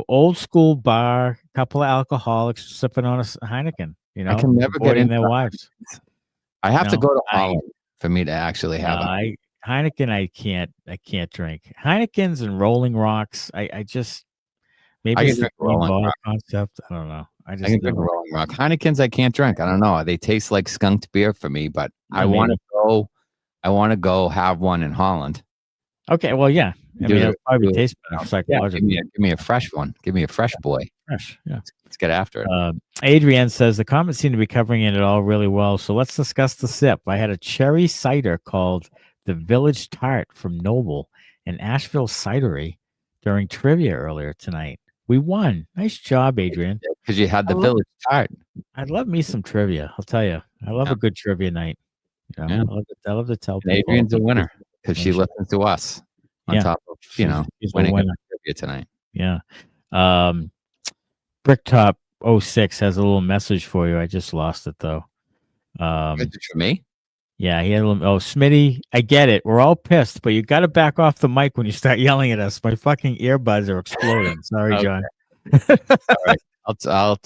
old school bar, couple of alcoholics sipping on a Heineken. I can never get into their wives. I have to go to Holland for me to actually have Heineken. I can't drink Heinekens and Rolling Rocks. I just maybe it's a Rolling concept. I don't know. I can drink Rolling Rock. Heinekens I can't drink. I don't know. They taste like skunked beer for me, but I want to go have one in Holland. Okay, well, yeah. I mean, it'll probably taste better psychologically. Give me a fresh one. Give me a fresh boy. Fresh, yeah. Let's get after it. Adrienne says the comments seem to be covering it all really well. So let's discuss the sip. I had a cherry cider called the Village Tart from Noble and Asheville Cidery during trivia earlier tonight. We won. Nice job, Adrienne. Because you had the Village Tart. I'd love me some trivia. I'll tell you. I love a good trivia night. I love to tell people. Adrienne's a winner because she listens to us on top of, she's winning a trivia tonight. Yeah. Bricktop 06 has a little message for you. I just lost it, though. Message for me? Yeah, he had a little. Oh, Smitty, I get it. We're all pissed, but you got to back off the mic when you start yelling at us. My fucking earbuds are exploding. Sorry, Okay. John. All right.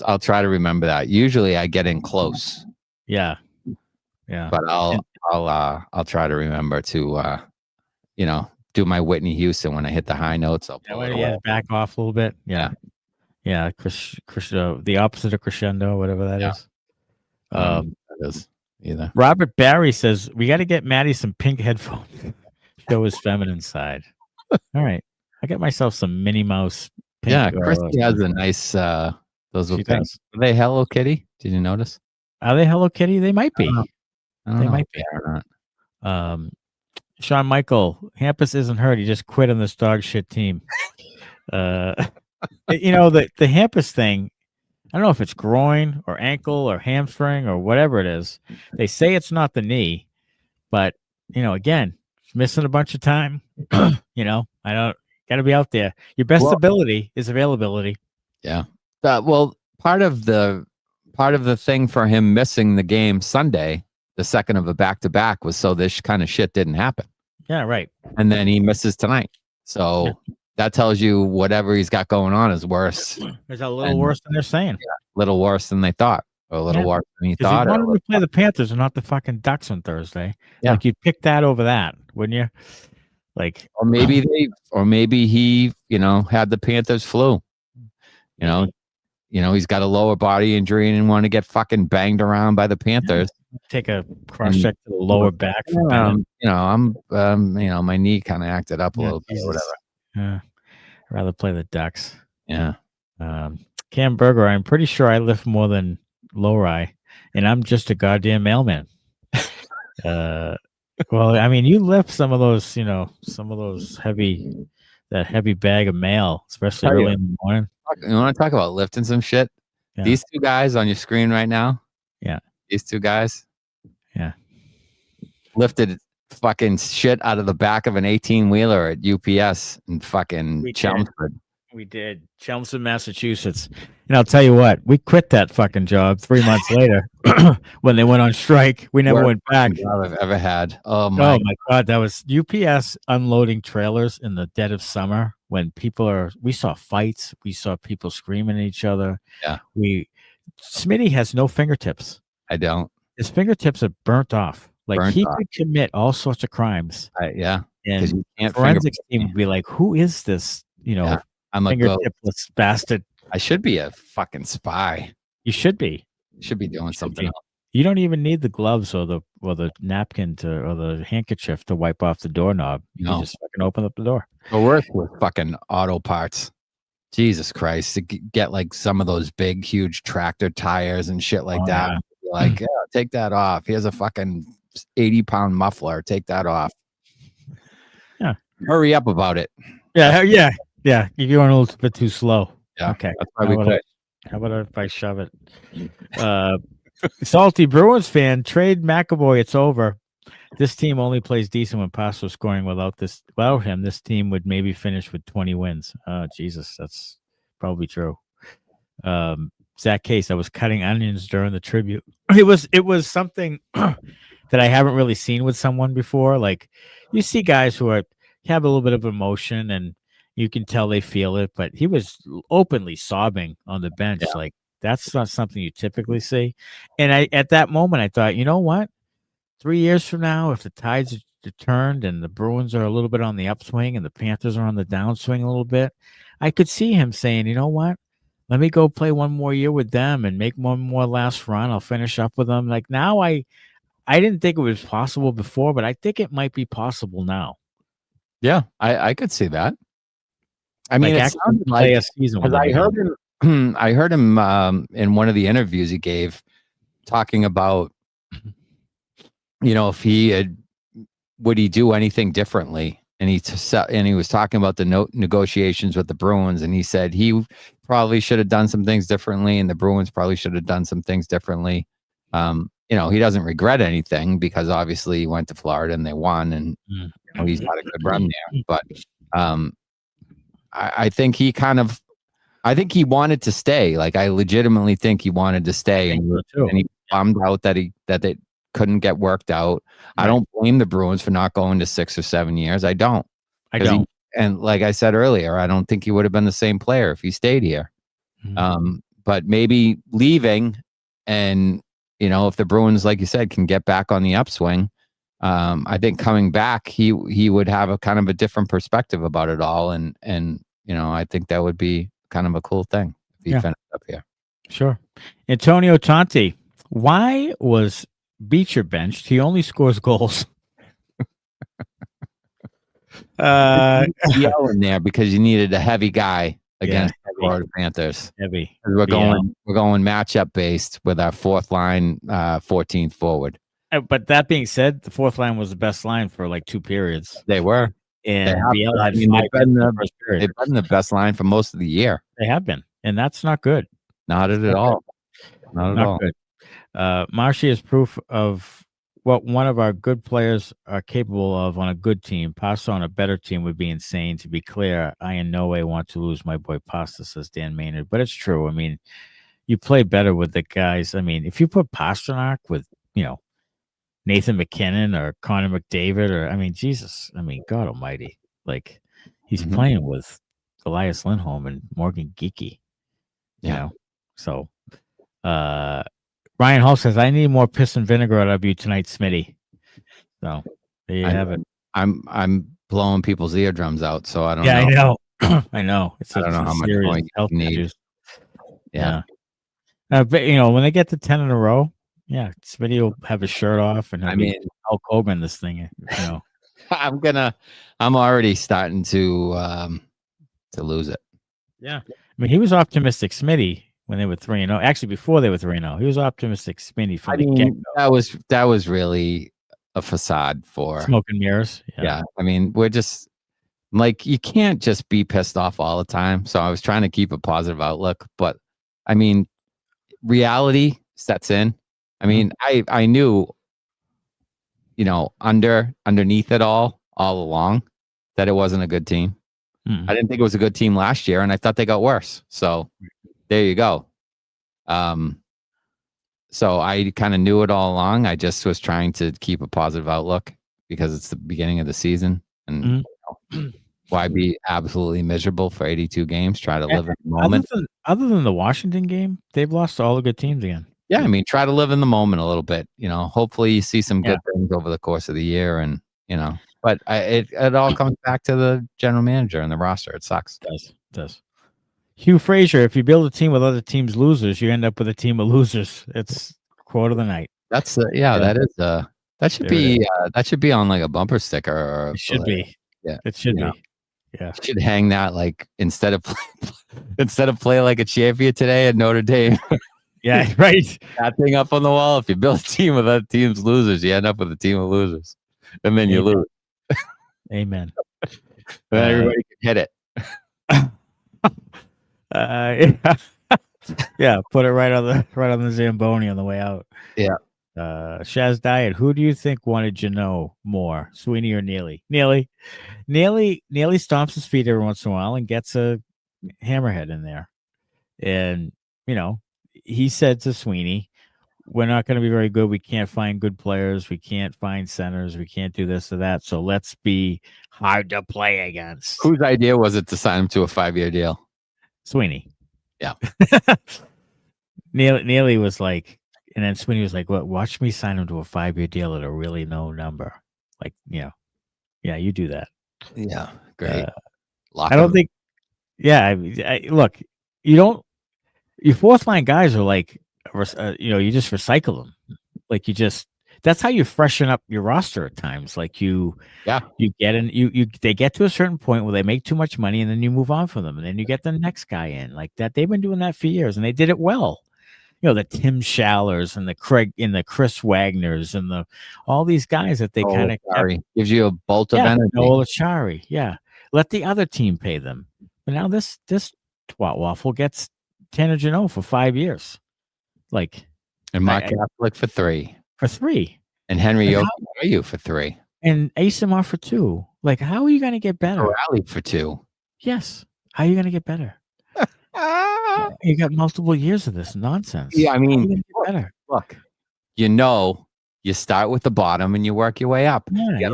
I'll try to remember that. Usually I get in close. Yeah. But I'll try to remember to do my Whitney Houston when I hit the high notes. I'll pull it away. Back off a little bit. Yeah. The opposite of crescendo, whatever that is. That is either. Robert Barry says we got to get Matty some pink headphones. Show his feminine side. All right, I got myself some Minnie Mouse. Pink, yeah, Kristie has a nice. Those were pink. Are they Hello Kitty? Did you notice? Are they Hello Kitty? They might be. They might be or not. Sean Michael, Hampus isn't hurt. He just quit on this dog shit team. The Hampus thing, I don't know if it's groin or ankle or hamstring or whatever it is. They say it's not the knee, but again, missing a bunch of time. I don't got to be out there. Your best ability is availability. Yeah. Part of the thing for him missing the game Sunday, the second of a back-to-back, was so this kind of shit didn't happen. Yeah, right. And then he misses tonight. So that tells you whatever he's got going on is worse. It's a little worse than they're saying. Yeah, a little worse than they thought. Or a little worse than he thought. If you wanted to play the Panthers and not the fucking Ducks on Thursday, you'd pick that over that, wouldn't you? Or maybe he, had the Panthers flu. He's got a lower body injury and didn't want to get fucking banged around by the Panthers. Take a cross check to the lower back. My knee kind of acted up a little bit or whatever. Yeah. I'd rather play the Ducks. Yeah. Cam Berger, I'm pretty sure I lift more than Lohrei, and I'm just a goddamn mailman. Well, I mean, you lift some of those heavy bag of mail, especially early in the morning. You want to talk about lifting some shit? Yeah. These two guys on your screen right now. Yeah. These two guys. Yeah. Lifted fucking shit out of the back of an 18-wheeler at UPS in fucking Chelmsford. We did. Chelmsford, Massachusetts. And I'll tell you what, we quit that fucking job 3 months later when they went on strike. We never went back. I've ever had. Oh my God. That was UPS unloading trailers in the dead of summer when we saw fights. We saw people screaming at each other. Yeah. Smitty has no fingertips. I don't. His fingertips are burnt off. Could commit all sorts of crimes. Yeah. And you can't forensics team would be like, who is this? I'm a fingertipless bastard. I should be a fucking spy. You should be. Should be doing something else. You don't even need the gloves or the napkin or the handkerchief to wipe off the doorknob. You can just fucking open up the door. But work with fucking auto parts. Jesus Christ. To get some of those big, huge tractor tires and shit like that. Yeah. Take that off. Here's a fucking 80-pound muffler. Take that off. Yeah. Hurry up about it. Yeah. Yeah. You're going a little bit too slow. Yeah. Okay. That's why we quit. How about if I shove it? Salty Bruins fan, trade McAvoy. It's over. This team only plays decent when Pastrnak scoring. Without him, this team would maybe finish with 20 wins. Oh, Jesus, that's probably true. Zach Case, I was cutting onions during the tribute. It was something that I haven't really seen with someone before. You see guys who have a little bit of emotion and you can tell they feel it, but he was openly sobbing on the bench. Yeah. That's not something you typically see. And at that moment, I thought, you know what? 3 years from now, if the tides are turned and the Bruins are a little bit on the upswing and the Panthers are on the downswing a little bit, I could see him saying, you know what? Let me go play one more year with them and make one more last run. I'll finish up with them. Now, I didn't think it was possible before, but I think it might be possible now. Yeah, I could see that. I mean, it sounded like a season. I heard him in one of the interviews he gave talking about, if would he do anything differently? And he was talking about the negotiations with the Bruins, and he said he probably should have done some things differently, and the Bruins probably should have done some things differently. He doesn't regret anything because obviously he went to Florida and they won, and he's had a good run there. But I think he wanted to stay. I legitimately think he wanted to stay, and he bummed out that couldn't get worked out. Right. I don't blame the Bruins for not going to 6 or 7 years. I don't. And like I said earlier, I don't think he would have been the same player if he stayed here. Mhm. But maybe leaving, and if the Bruins, like you said, can get back on the upswing, I think coming back, he would have a kind of a different perspective about it all, and I think that would be kind of a cool thing if he finished up here. Sure. Antonio Tonti, why was Beecher benched? He only scores goals. Yell in there because you needed a heavy guy against the Florida Panthers. Heavy. We're going matchup based with our fourth line, 14th forward. But that being said, the fourth line was the best line for like 2 periods. They were. And they've been the best line for most of the year. They have been, and that's not good. Not at all. Not at all. Good. Marshy is proof of what one of our good players are capable of on a good team. Pasta on a better team would be insane. To be clear, I in no way want to lose my boy Pasta, says Dan Maynard. But it's true. I mean, you play better with the guys. I mean, if you put Pastrnak with, Nathan McKinnon or Connor McDavid, or Jesus, God Almighty, like he's playing with Elias Lindholm and Morgan Geekie, So, Ryan Hall says, "I need more piss and vinegar out of you tonight, Smitty." So there you have it. I'm blowing people's eardrums out, so I don't know. I know. I know. I don't know how much more you need. Yeah. But when they get to 10 in a row. Yeah, Smitty will have his shirt off, and Hulk Hogan this thing. I'm already starting to lose it. Yeah, he was optimistic, Smitty, when they were 3-0. Actually, before they were 3-0, he was optimistic, Smitty. From the get-go. That was really a facade for smoke and mirrors. Yeah, we're just you can't just be pissed off all the time. So I was trying to keep a positive outlook, but reality sets in. I knew, underneath it all along that it wasn't a good team. I didn't think it was a good team last year, and I thought they got worse. So there you go. So I kind of knew it all along. I just was trying to keep a positive outlook because it's the beginning of the season, and why be absolutely miserable for 82 games? Try to live in the moment. Other than the Washington game, they've lost to all the good teams again. Yeah, try to live in the moment a little bit. Hopefully you see some good things over the course of the year, and but it all comes back to the general manager and the roster. It sucks. It does. Hugh Frazier, if you build a team with other teams' losers, you end up with a team of losers. It's quote of the night. That's that should be on like a bumper sticker. Or it should be. Yeah, it should be. Yeah, you should hang that instead of play like a champion today at Notre Dame. Yeah, right. That thing up on the wall. If you build a team with other teams' losers, you end up with a team of losers, and then you lose. Amen. Everybody can hit it. Yeah, put it right on the Zamboni on the way out. Yeah. Shaz Diet, who do you think wanted more, Sweeney or Neely? Neely stomps his feet every once in a while and gets a hammerhead in there, and he said to Sweeney, "We're not going to be very good. We can't find good players. We can't find centers. We can't do this or that. So let's be hard to play against." Whose idea was it to sign him to a 5-year deal? Sweeney. Yeah. Neely was like, and then Sweeney was like, "What? Watch me sign him to a 5-year deal at a really low number." Like, yeah, you do that. Yeah, great. I don't think. Yeah, look, you don't. Your fourth line guys are like, you just recycle them. Like that's how you freshen up your roster at times. Like you get in, they get to a certain point where they make too much money and then you move on from them. And then you get the next guy in like that. They've been doing that for years and they did it well. The Tim Schallers and the Chris Wagners and all these guys that they kind of gives you a bolt of energy. Noel Achari. Yeah. Let the other team pay them. But now this twat waffle gets Tanner Jeannot for 5 years. Like, and Mark Kastelic for 3. For 3. And Henry Yoki for 3. And Asimov for 2. Like, how are you going to get better? Rally for 2. Yes. How are you going to get better? You got multiple years of this nonsense. Yeah, how are you gonna get better? Look, You start with the bottom and you work your way up. Yeah,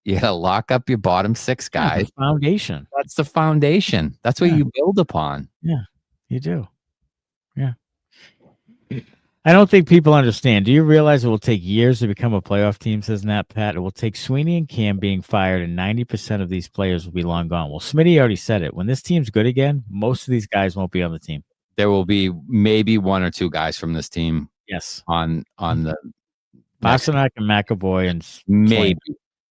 You gotta lock up your bottom 6 guys. The foundation. That's the foundation. That's what you build upon. Yeah, you do. Yeah. I don't think people understand. Do you realize it will take years to become a playoff team, says Nat Pat? It will take Sweeney and Cam being fired, and 90% of these players will be long gone. Well, Smitty already said it. When this team's good again, most of these guys won't be on the team. There will be maybe 1 or 2 guys from this team. Yes. On the Pastrnak and McAvoy and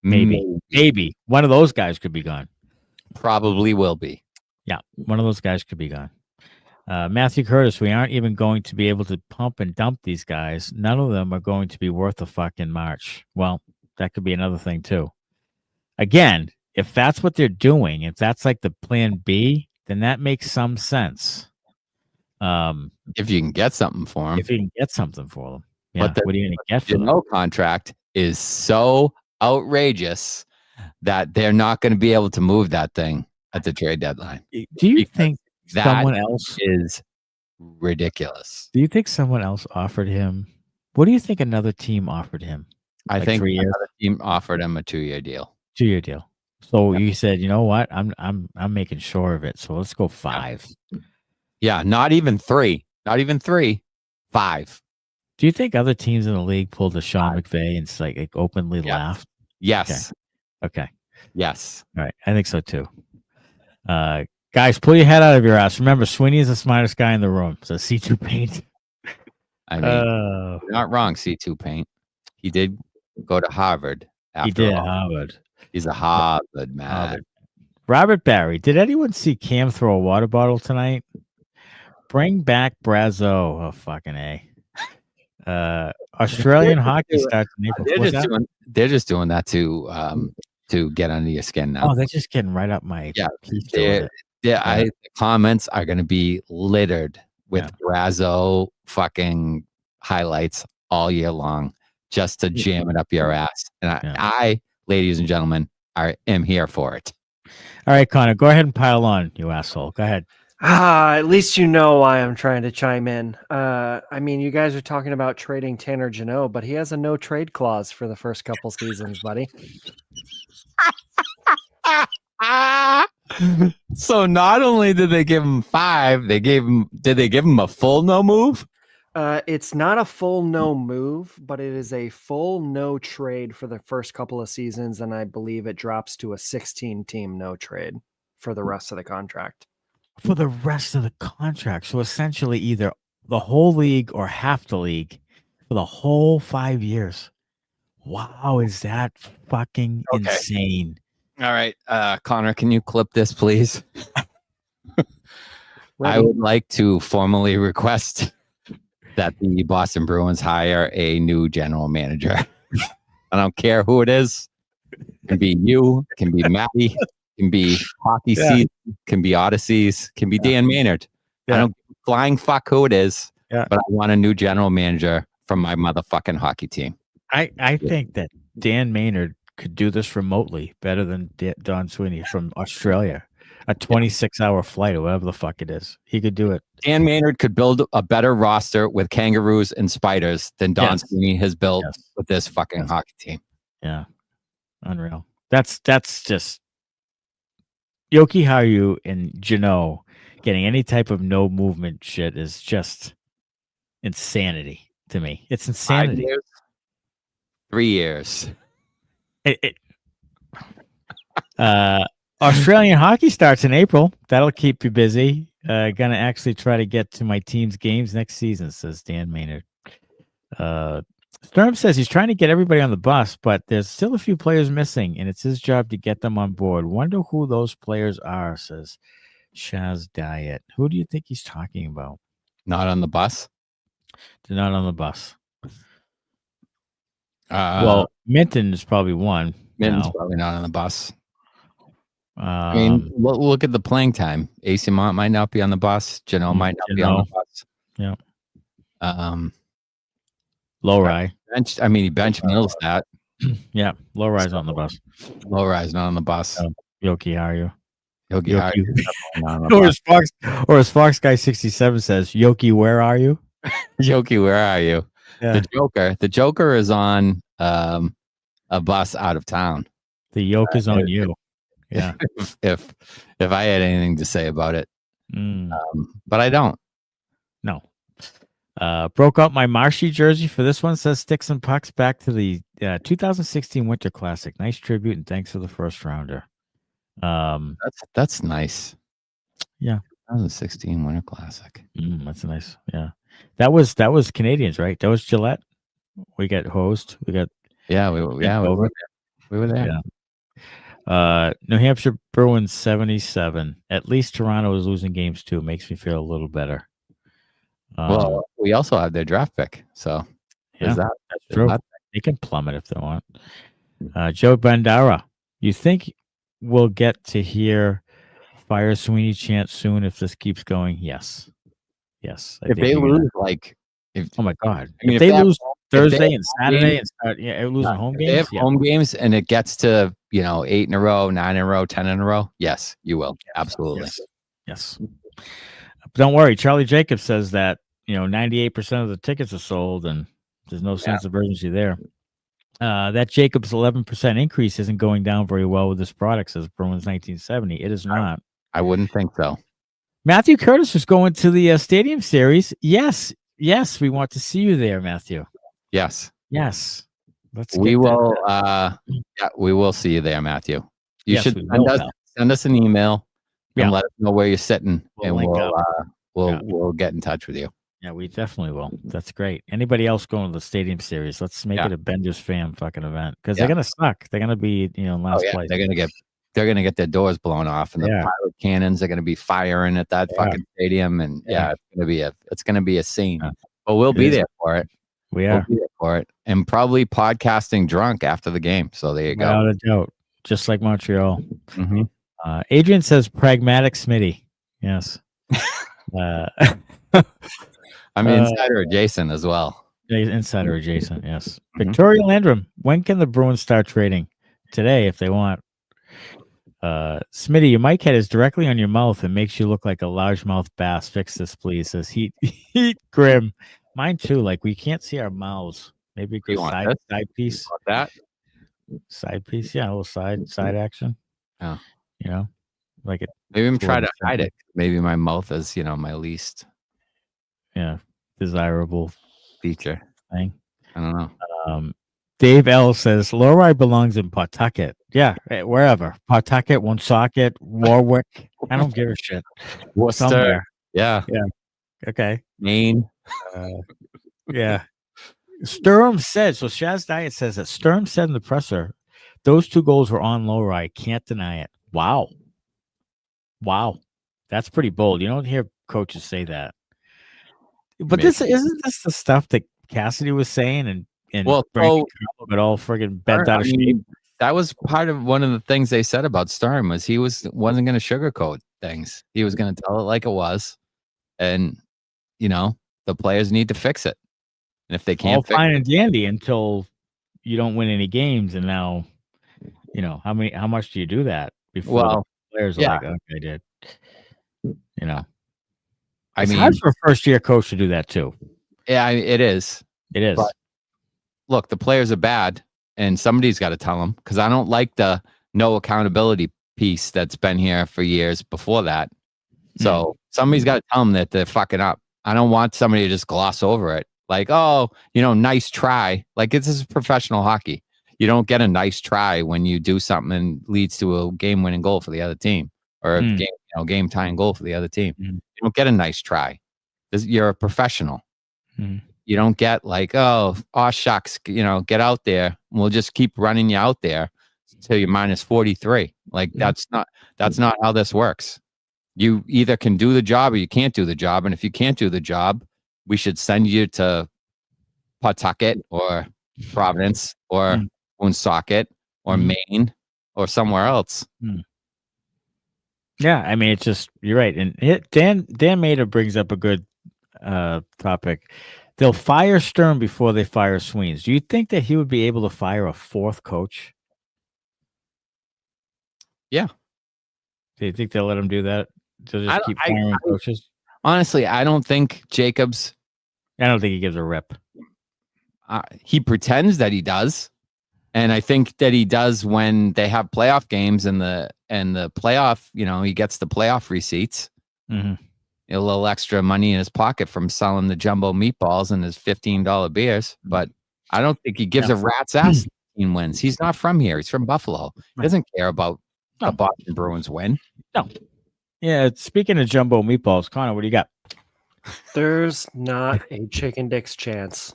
maybe one of those guys could be gone. Probably will be. Yeah, one of those guys could be gone. Matthew Curtis, we aren't even going to be able to pump and dump these guys. None of them are going to be worth a fucking march. Well, that could be another thing too. Again, if that's what they're doing, if that's like the plan B, then that makes some sense. If you can get something for them. If you can get something for them. Yeah, but what are you going to get for them? No contract is so outrageous that they're not going to be able to move that thing at the trade deadline. Do you think someone else is ridiculous? Do you think someone else offered him? What do you think another team offered him? I think another team offered him a 2-year deal. 2-year deal. So you said, you know what? I'm making sure of it. So let's go 5. Yeah, not even 3. Not even 3. 5. Do you think other teams in the league pulled a Sean McVay and like openly laughed? Yes. Okay. Yes. All right. I think so too. Guys, pull your head out of your ass. Remember, Sweeney is the smartest guy in the room. So C2 Paint. I mean, you're not wrong, C2 Paint. He did go to Harvard. He did Harvard. He's a Harvard man. Harvard. Robert Barry, did anyone see Cam throw a water bottle tonight? Bring back Brazo. Oh, fucking A. Australian hockey starts in April. They're just doing that to get under your skin now. Oh, they're just getting right up my the comments are going to be littered with Brazo fucking highlights all year long just to jam it up your ass. And I ladies and gentlemen, am here for it. All right, Connor, go ahead and pile on, you asshole. Go ahead. At least you know why I'm trying to chime in. I mean, you guys are talking about trading Tanner Jeannot, but he has a no trade clause for the first couple seasons, buddy. So not only did they give him 5, did they give him a full no move? It's not a full no move, but it is a full no trade for the first couple of seasons, and I believe it drops to a 16-team no trade for the rest of the contract. For the rest of the contract. So essentially either the whole league or half the league for the whole 5 years. Wow, is that fucking insane? All right, Connor, can you clip this, please? I would like to formally request that the Boston Bruins hire a new general manager. I don't care who it is. It can be you, it can be Matty, it can be Hockey Season, can be Odysseys, can be Dan Maynard. I don't flying fuck who it is, but I want a new general manager from my motherfucking hockey team. I think that Dan Maynard could do this remotely better than Don Sweeney from Australia. A 26-hour flight or whatever the fuck it is. He could do it. Dan Maynard could build a better roster with kangaroos and spiders than Don Sweeney has built with this fucking hockey team. Yeah. Unreal. That's just Yoki Haru and Jeannot getting any type of no movement shit is just insanity to me. It's insanity. 5 years? 3 years. Australian hockey starts in April. That'll keep you busy. Gonna actually try to get to my team's games next season, says Dan Maynard. Sturm says he's trying to get everybody on the bus, but there's still a few players missing, and it's his job to get them on board. Wonder who those players are, says Shaz Diet. Who do you think he's talking about? Not on the bus? They're not on the bus. Well, Minton is probably one. Minton's probably not on the bus. I mean, look at the playing time. AC Mont might not be on the bus. Jeannot might not be on the bus. Yeah. Lohrei. He bench Middlestat. Yeah, Lohrei's on the bus. Lohrei's not on the bus. Yoki Haru. Yoki Haru. Or as Fox Guy 67 says, Yoki, where are you? Yoki, where are you? The Joker is on a bus out of town. The yoke is on you. Yeah. If I had anything to say about it, Mm. but I don't. No. Broke out my Marshy jersey for this one. Says Sticks and Pucks back to the 2016 Winter Classic. Nice tribute and thanks for the first rounder. That's nice. Yeah. 2016 Winter Classic. That's nice. Yeah. That was Canadians, right? That was Gillette. We got hosed. We got we were there. Yeah. New Hampshire Bruins 77. At least Toronto is losing games too. Makes me feel a little better. Well, we also have their draft pick, so yeah, that's true. They can plummet if they want. Joe Bandara, you think we'll get to hear Fire Sweeney chant soon if this keeps going? Yes. If they lose, oh my God, if they lose Thursday and Saturday and start losing home games, they have home games, and it gets to 8 in a row, 9 in a row, 10 in a row. Yes, you will absolutely. Yes. Don't worry, Charlie Jacobs says that 98% of the tickets are sold, and there's no sense of urgency there. That Jacobs 11% increase isn't going down very well with this product, says Bruins 1970. It is not. I wouldn't think so. Matthew Curtis is going to the Stadium Series. Yes, we want to see you there, Matthew. Yes. We will. We will see you there, Matthew. You should send us an email and let us know where you're sitting, and we'll get in touch with you. Yeah, we definitely will. That's great. Anybody else going to the Stadium Series? Let's make it a Benders fan fucking event because they're gonna suck. They're gonna be in last place. They're gonna get their doors blown off, and the pilot cannons are gonna be firing at that fucking stadium, and it's gonna be a scene. But we'll be there for it. We'll be there for it, and probably podcasting drunk after the game. So there you go. Without a doubt, just like Montreal. Mm-hmm. Adrian says pragmatic Smitty. Yes. I'm insider adjacent as well. Insider adjacent, yes. Victoria Landrum, when can the Bruins start trading? Today, if they want. Smitty, your mic head is directly on your mouth and makes you look like a largemouth bass. Fix this, please. Says Heat Grim. Mine too. Like we can't see our mouths. Maybe a good side piece. That side piece, yeah, a little side action. Yeah, like it. Maybe I'm trying to hide it. Maybe my mouth is, my least. Yeah, desirable feature thing. I don't know. Dave L says Lohrei belongs in Pawtucket. Yeah, wherever. Pawtucket, Woonsocket, Warwick. I don't give a shit. Worcester. Somewhere. Yeah. Okay. Maine. Yeah. Sturm said, so Shaz Diet says that Sturm said in the presser, those 2 goals were on Lohrei. Can't deny it. Wow. That's pretty bold. You don't hear coaches say that. But isn't this the stuff that Cassidy was saying and it all friggin' bent out of shape? That was part of one of the things they said about Sturm was he wasn't going to sugarcoat things. He was going to tell it like it was, and the players need to fix it. And if they can't, all fine and dandy until you don't win any games, and now, how much do you do that before the players are like, okay, I did. It's hard for a first-year coach to do that too. Yeah, it is. It is. But look, the players are bad, and somebody's got to tell them because I don't like the no accountability piece that's been here for years before that. So somebody's got to tell them that they're fucking up. I don't want somebody to just gloss over it. Like, nice try. Like, this is professional hockey. You don't get a nice try when you do something and leads to a game-winning goal for the other team or a game-tying goal for the other team. You don't get a nice try. You're a professional. You don't get like, shucks, get out there. We'll just keep running you out there until you're minus 43. Like, that's not how this works. You either can do the job or you can't do the job. And if you can't do the job, we should send you to Pawtucket or Providence or Woonsocket or Maine or somewhere else. Yeah, I mean, it's just, you're right. And Dan Mader brings up a good topic. They'll fire Sturm before they fire Sweens. Do you think that he would be able to fire a 4th coach? Yeah. Do you think they'll let him do that? They'll just keep firing coaches? Honestly, I don't think Jacobs. I don't think he gives a rip. he pretends that he does. And I think that he does when they have playoff games and the playoff, he gets the playoff receipts. Mm-hmm. A little extra money in his pocket from selling the jumbo meatballs and his $15 beers. But I don't think he gives a rat's ass if the team wins. He's not from here. He's from Buffalo. He doesn't care about the Boston Bruins win. No. Yeah, speaking of jumbo meatballs, Connor, what do you got? There's not a chicken dick's chance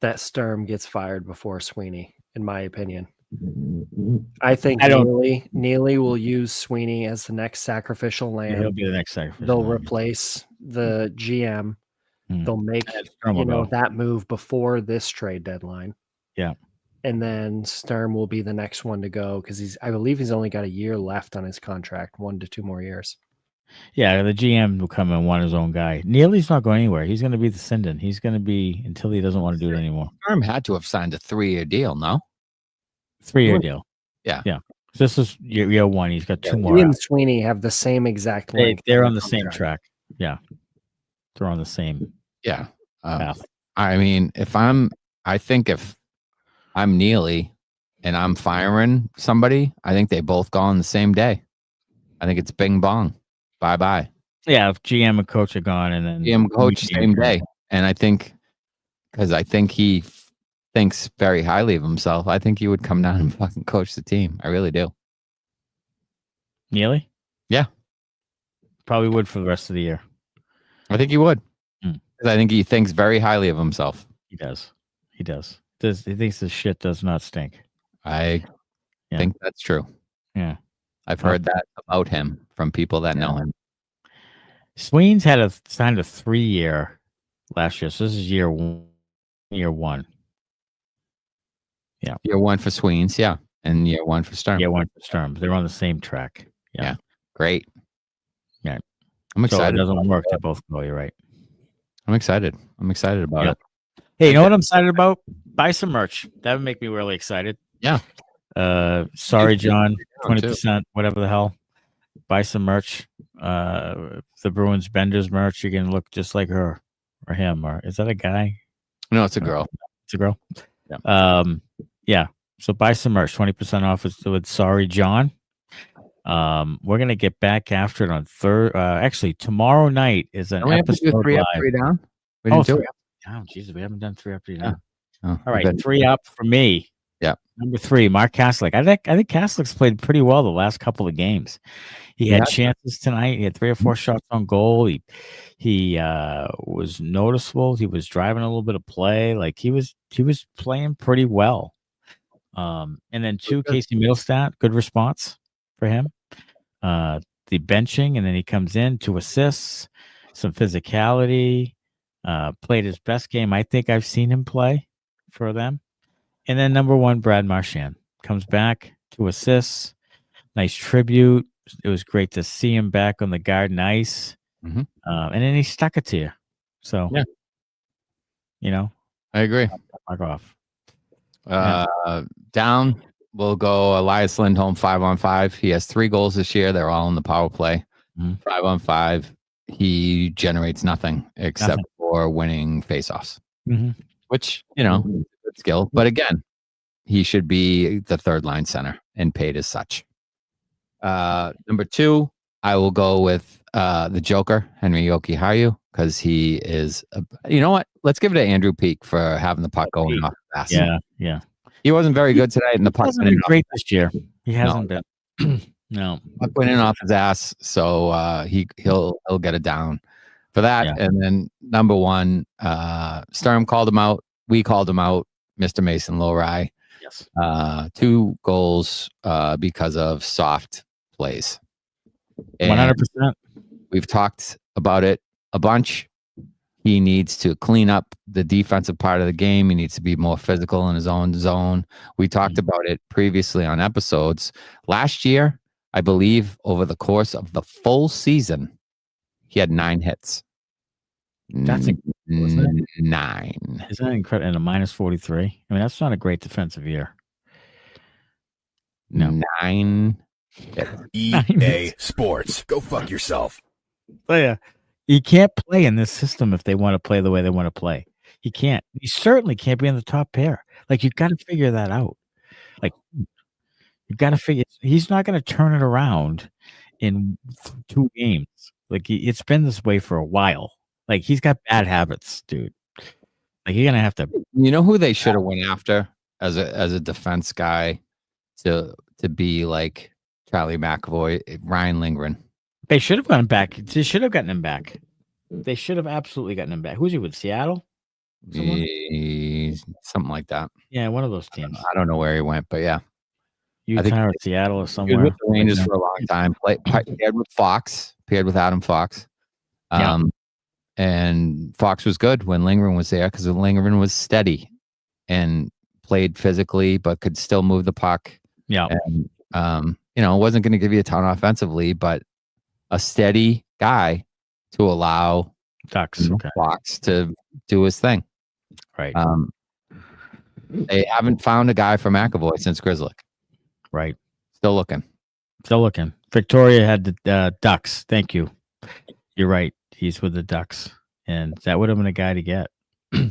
that Sturm gets fired before Sweeney, in my opinion. I think Neely will use Sweeney as the next sacrificial lamb. Yeah, he'll be the next sacrificial They'll lamb. replace the GM. They'll make go. that move before this trade deadline. Yeah. And then Sturm will be the next one to go because I believe he's only got a year left on his contract, 1 to 2 more years. Yeah, the GM will come and want his own guy. Neely's not going anywhere. He's going to be the send-in. He's going to be until he doesn't want to do it anymore. Sturm had to have signed a 3-year deal, no? 3-year deal. Yeah. So this is year 1. He's got 2 more. He and Sweeney have the same exact length. They're on the same track. Yeah. They're on the same path. I mean, if I'm Neely and I'm firing somebody, I think they both go on the same day. I think it's bing bong. Bye-bye. Yeah, if GM and coach are gone and then GM coach same day. And I think he thinks very highly of himself. I think he would come down and fucking coach the team. I really do. Neely? Yeah. Probably would for the rest of the year. I think he would. I think he thinks very highly of himself. He does. He thinks this shit does not stink. I think that's true. Yeah. I've heard that about him from people that know him. Sweeney's signed a 3-year last year. So this is year 1. Yeah. Year 1 for Sweens, yeah. And year 1 for Sturm. Year 1 for Sturm. They're on the same track. Yeah. Great. Yeah. I'm excited. So it doesn't work. They both go. You're right. I'm excited. I'm excited about it. Hey, you know what I'm excited about? Buy some merch. That would make me really excited. Yeah. Sorry, John. 20%, whatever the hell. Buy some merch. The Bruins Benders merch. You're going to look just like her or him. Or is that a guy? No, it's a girl. It's a girl. Yeah. Yeah. So buy some merch. 20% off with Sorry, John. We're gonna get back after it on actually tomorrow night is an episode. 3 up, 3 down. We didn't do it. Oh, Jesus, we haven't done 3 up, 3 down. Oh, all right, 3 up for me. Yeah. Number 3, Mark Kastelic. I think Kastelic's played pretty well the last couple of games. He had chances tonight. He had 3 or 4 shots on goal. He was noticeable. He was driving a little bit of play. Like he was playing pretty well. And then 2, Casey Middlestat, good response for him. The benching, and then he comes in, 2 assists, some physicality, played his best game I think I've seen him play for them. And then number 1, Brad Marchand comes back, 2 assists, nice tribute. It was great to see him back on the Garden ice. Mm-hmm. And then he stuck it to you. So, I agree. Fuck off. Down, we'll go Elias Lindholm 5-on-5. He has 3 goals this year. They're all in the power play. 5-on-5. He generates nothing except for winning faceoffs, which, good skill. But again, he should be the 3rd line center and paid as such. Number 2, I will go with the Joker, Henry Jokiharju, because he is, you know what? Let's give it to Andrew Peeke for having the puck going off fast. Yeah. He wasn't very good tonight, and the puck hasn't been great this year. He hasn't been. No. Puck went in off his ass, so he'll get it down for that. Yeah. And then number 1, Sturm called him out. We called him out, Mr. Mason Lohrei. Yes. 2 goals because of soft plays. 100%. We've talked about it a bunch. He needs to clean up the defensive part of the game. He needs to be more physical in his own zone. We talked about it previously on episodes. Last year, I believe over the course of the full season, he had 9 hits. That's incredible, 9. Isn't that incredible? And a -43. I mean, that's not a great defensive year. No. 9. EA Sports. Go fuck yourself. Oh, yeah. You can't play in this system if they want to play the way they want to play. He can't. He certainly can't be in the top pair. Like, you got to figure that out. Like, you got to figure he's not going to turn it around in 2 games. Like, it's been this way for a while. Like, he's got bad habits, dude. Like, you're going to have to. You know who they should have went after as a defense guy to be like Charlie McAvoy, Ryan Lindgren. They should have gone back. They should have gotten him back. They should have absolutely gotten him back. Who's he with? Seattle? Something like that. Yeah, one of those teams. I don't know where he went, but yeah. Utah or Seattle or He was somewhere. with the Rangers for a long time. Paired with Fox. Paired with Adam Fox. And Fox was good when Lindgren was there because Lindgren was steady and played physically, but could still move the puck. Yeah. And, wasn't going to give you a ton offensively, but a steady guy to allow Ducks. Okay. Fox to do his thing. Right. They haven't found a guy for McAvoy since Grzelcyk. Right. Still looking. Victoria had the Ducks. Thank you. You're right. He's with the Ducks, and that would have been a guy to get,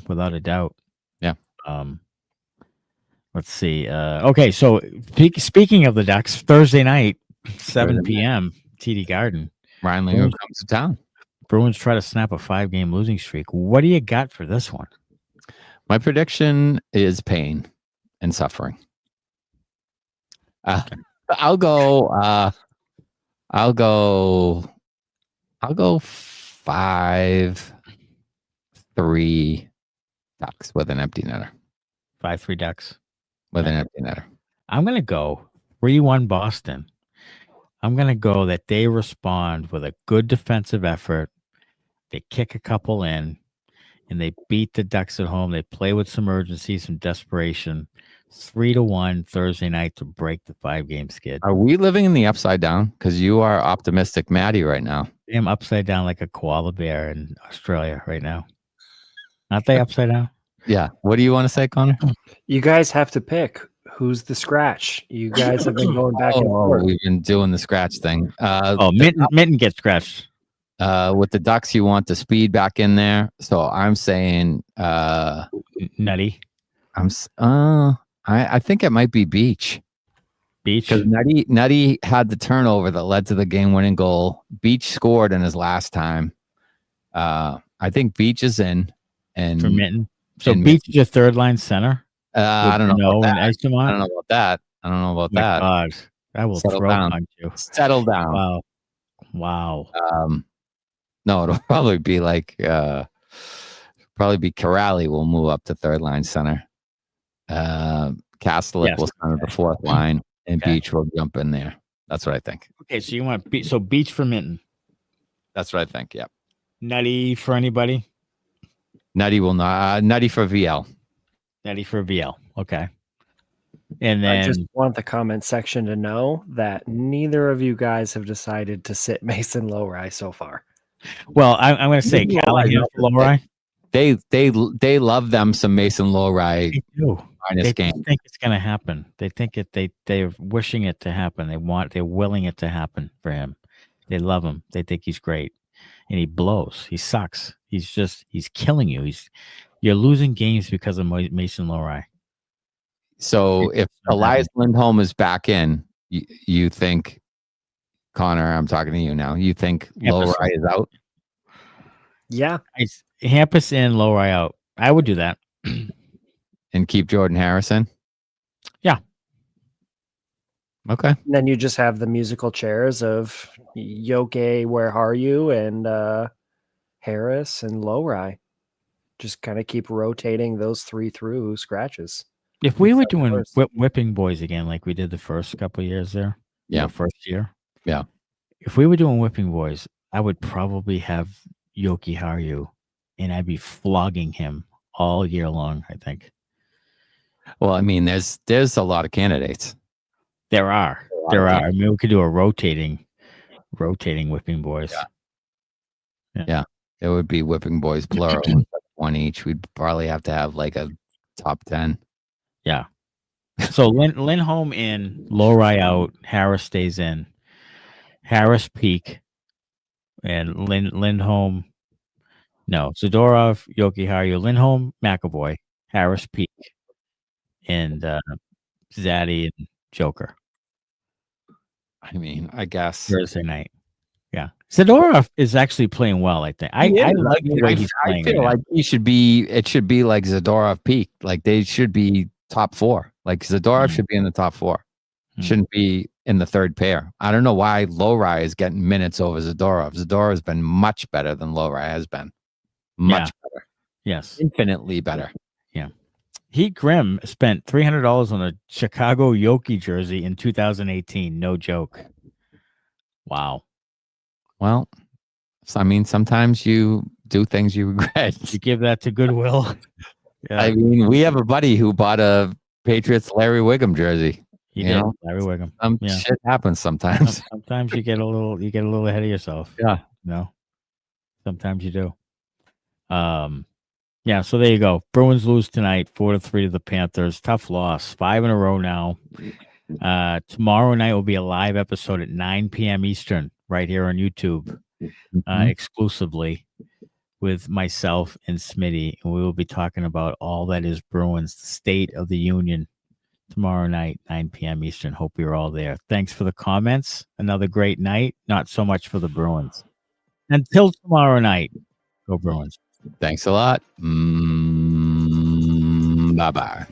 without a doubt. Yeah. Let's see. Okay, so speaking of the Ducks, Thursday night, 7 p.m., TD Garden. Ryan Lindgren comes to town. Bruins try to snap a 5-game losing streak. What do you got for this one? My prediction is pain and suffering. I'll go 5-3 Ducks with an empty netter. 5-3 Ducks with an empty netter. I'm going to go 3-1 Boston. I'm going to go that they respond with a good defensive effort. They kick a couple in, and they beat the Ducks at home. They play with some urgency, some desperation. 3-1 Thursday night to break the 5-game skid. Are we living in the upside down? Because you are optimistic Matty right now. I'm upside down like a koala bear in Australia right now. Aren't they upside down? Yeah. What do you want to say, Connor? You guys have to pick who's the scratch. You guys have been going back and forth. We've been doing the scratch thing. Mitten gets scratched. With the Ducks, you want the speed back in there. So I'm saying Nutty. I think it might be Beach. Because Nutty had the turnover that led to the game-winning goal. Beach scored in his last time. I think Beach is in. And for Mitten. So Beach is your third-line center? I don't know about that. I don't know about that. God, I will Settle throw down. on you. Settle down. Wow. No, it'll probably be like Corrali will move up to third-line center. Kastelic will center the fourth line, and Beach will jump in there. That's what I think. Okay, so you want Beach for Mitten. That's what I think. Yeah. Nutty for anybody? Nutty will not. Nutty for VL. Nutty for VL. Okay. And then I just want the comment section to know that neither of you guys have decided to sit Mason Lohrei so far. Well, I'm going to say Callahan for Lohrei. They love them some Mason Lohrei. They do. They think it's going to happen. They think it. They're wishing it to happen. They're willing it to happen for him. They love him. They think he's great, and he blows. He sucks. He's killing you. You're losing games because of Mason Lohrei. So if Elias Lindholm is back in, you think, Connor, I'm talking to you now. You think Lohrei is out? Yeah. Hampus in, Lohrei out. I would do that. And keep Jordan Harrison? Yeah. Okay. And then you just have the musical chairs of Yoke, where are you? And Harris and Lohrei. Just kind of keep rotating those three through scratches. If we were doing whipping boys again, like we did the first couple of years there, first year, if we were doing whipping boys, I would probably have Yoki Haru, and I'd be flogging him all year long, I think. Well, I mean, there's a lot of candidates. There are. I mean, we could do a rotating whipping boys. Yeah. There would be whipping boys plural, one each. We'd probably have to have like a top 10. Yeah. So Lindholm in, Lohrei out, Harris stays in. Harris Peeke, and Lindholm No, Zadorov, Jokiharju, Lindholm, McAvoy, Harris, Peeke, and Zaddy and Joker. I mean, I guess. Thursday night. Yeah. Zadorov is actually playing well, I think. I like the way he's playing. I feel like it should be like Zadorov Peeke. Like they should be top 4. Like Zadorov should be in the top 4. Shouldn't be in the third pair. I don't know why Lohrei is getting minutes over Zadorov. Zadorov has been much better than Lohrei has been. Much better. Yes. Infinitely better. Yeah. Heat Grimm spent $300 on a Chicago Yoki jersey in 2018. No joke. Wow. Well, so, I mean, sometimes you do things you regret. You give that to Goodwill. I mean, we have a buddy who bought a Patriots Larry Wiggum jersey. You know, Larry Wiggum. Shit happens sometimes. Sometimes you get a little ahead of yourself. Yeah. No. Sometimes you do. Yeah, so there you go. Bruins lose tonight, 4-3 to the Panthers. Tough loss. 5 in a row now. Tomorrow night will be a live episode at 9 p.m. Eastern, right here on YouTube, exclusively with myself and Smitty. And we will be talking about all that is Bruins, the State of the Union, tomorrow night, 9 p.m. Eastern. Hope you're all there. Thanks for the comments. Another great night. Not so much for the Bruins. Until tomorrow night, go Bruins. Thanks a lot. Bye-bye.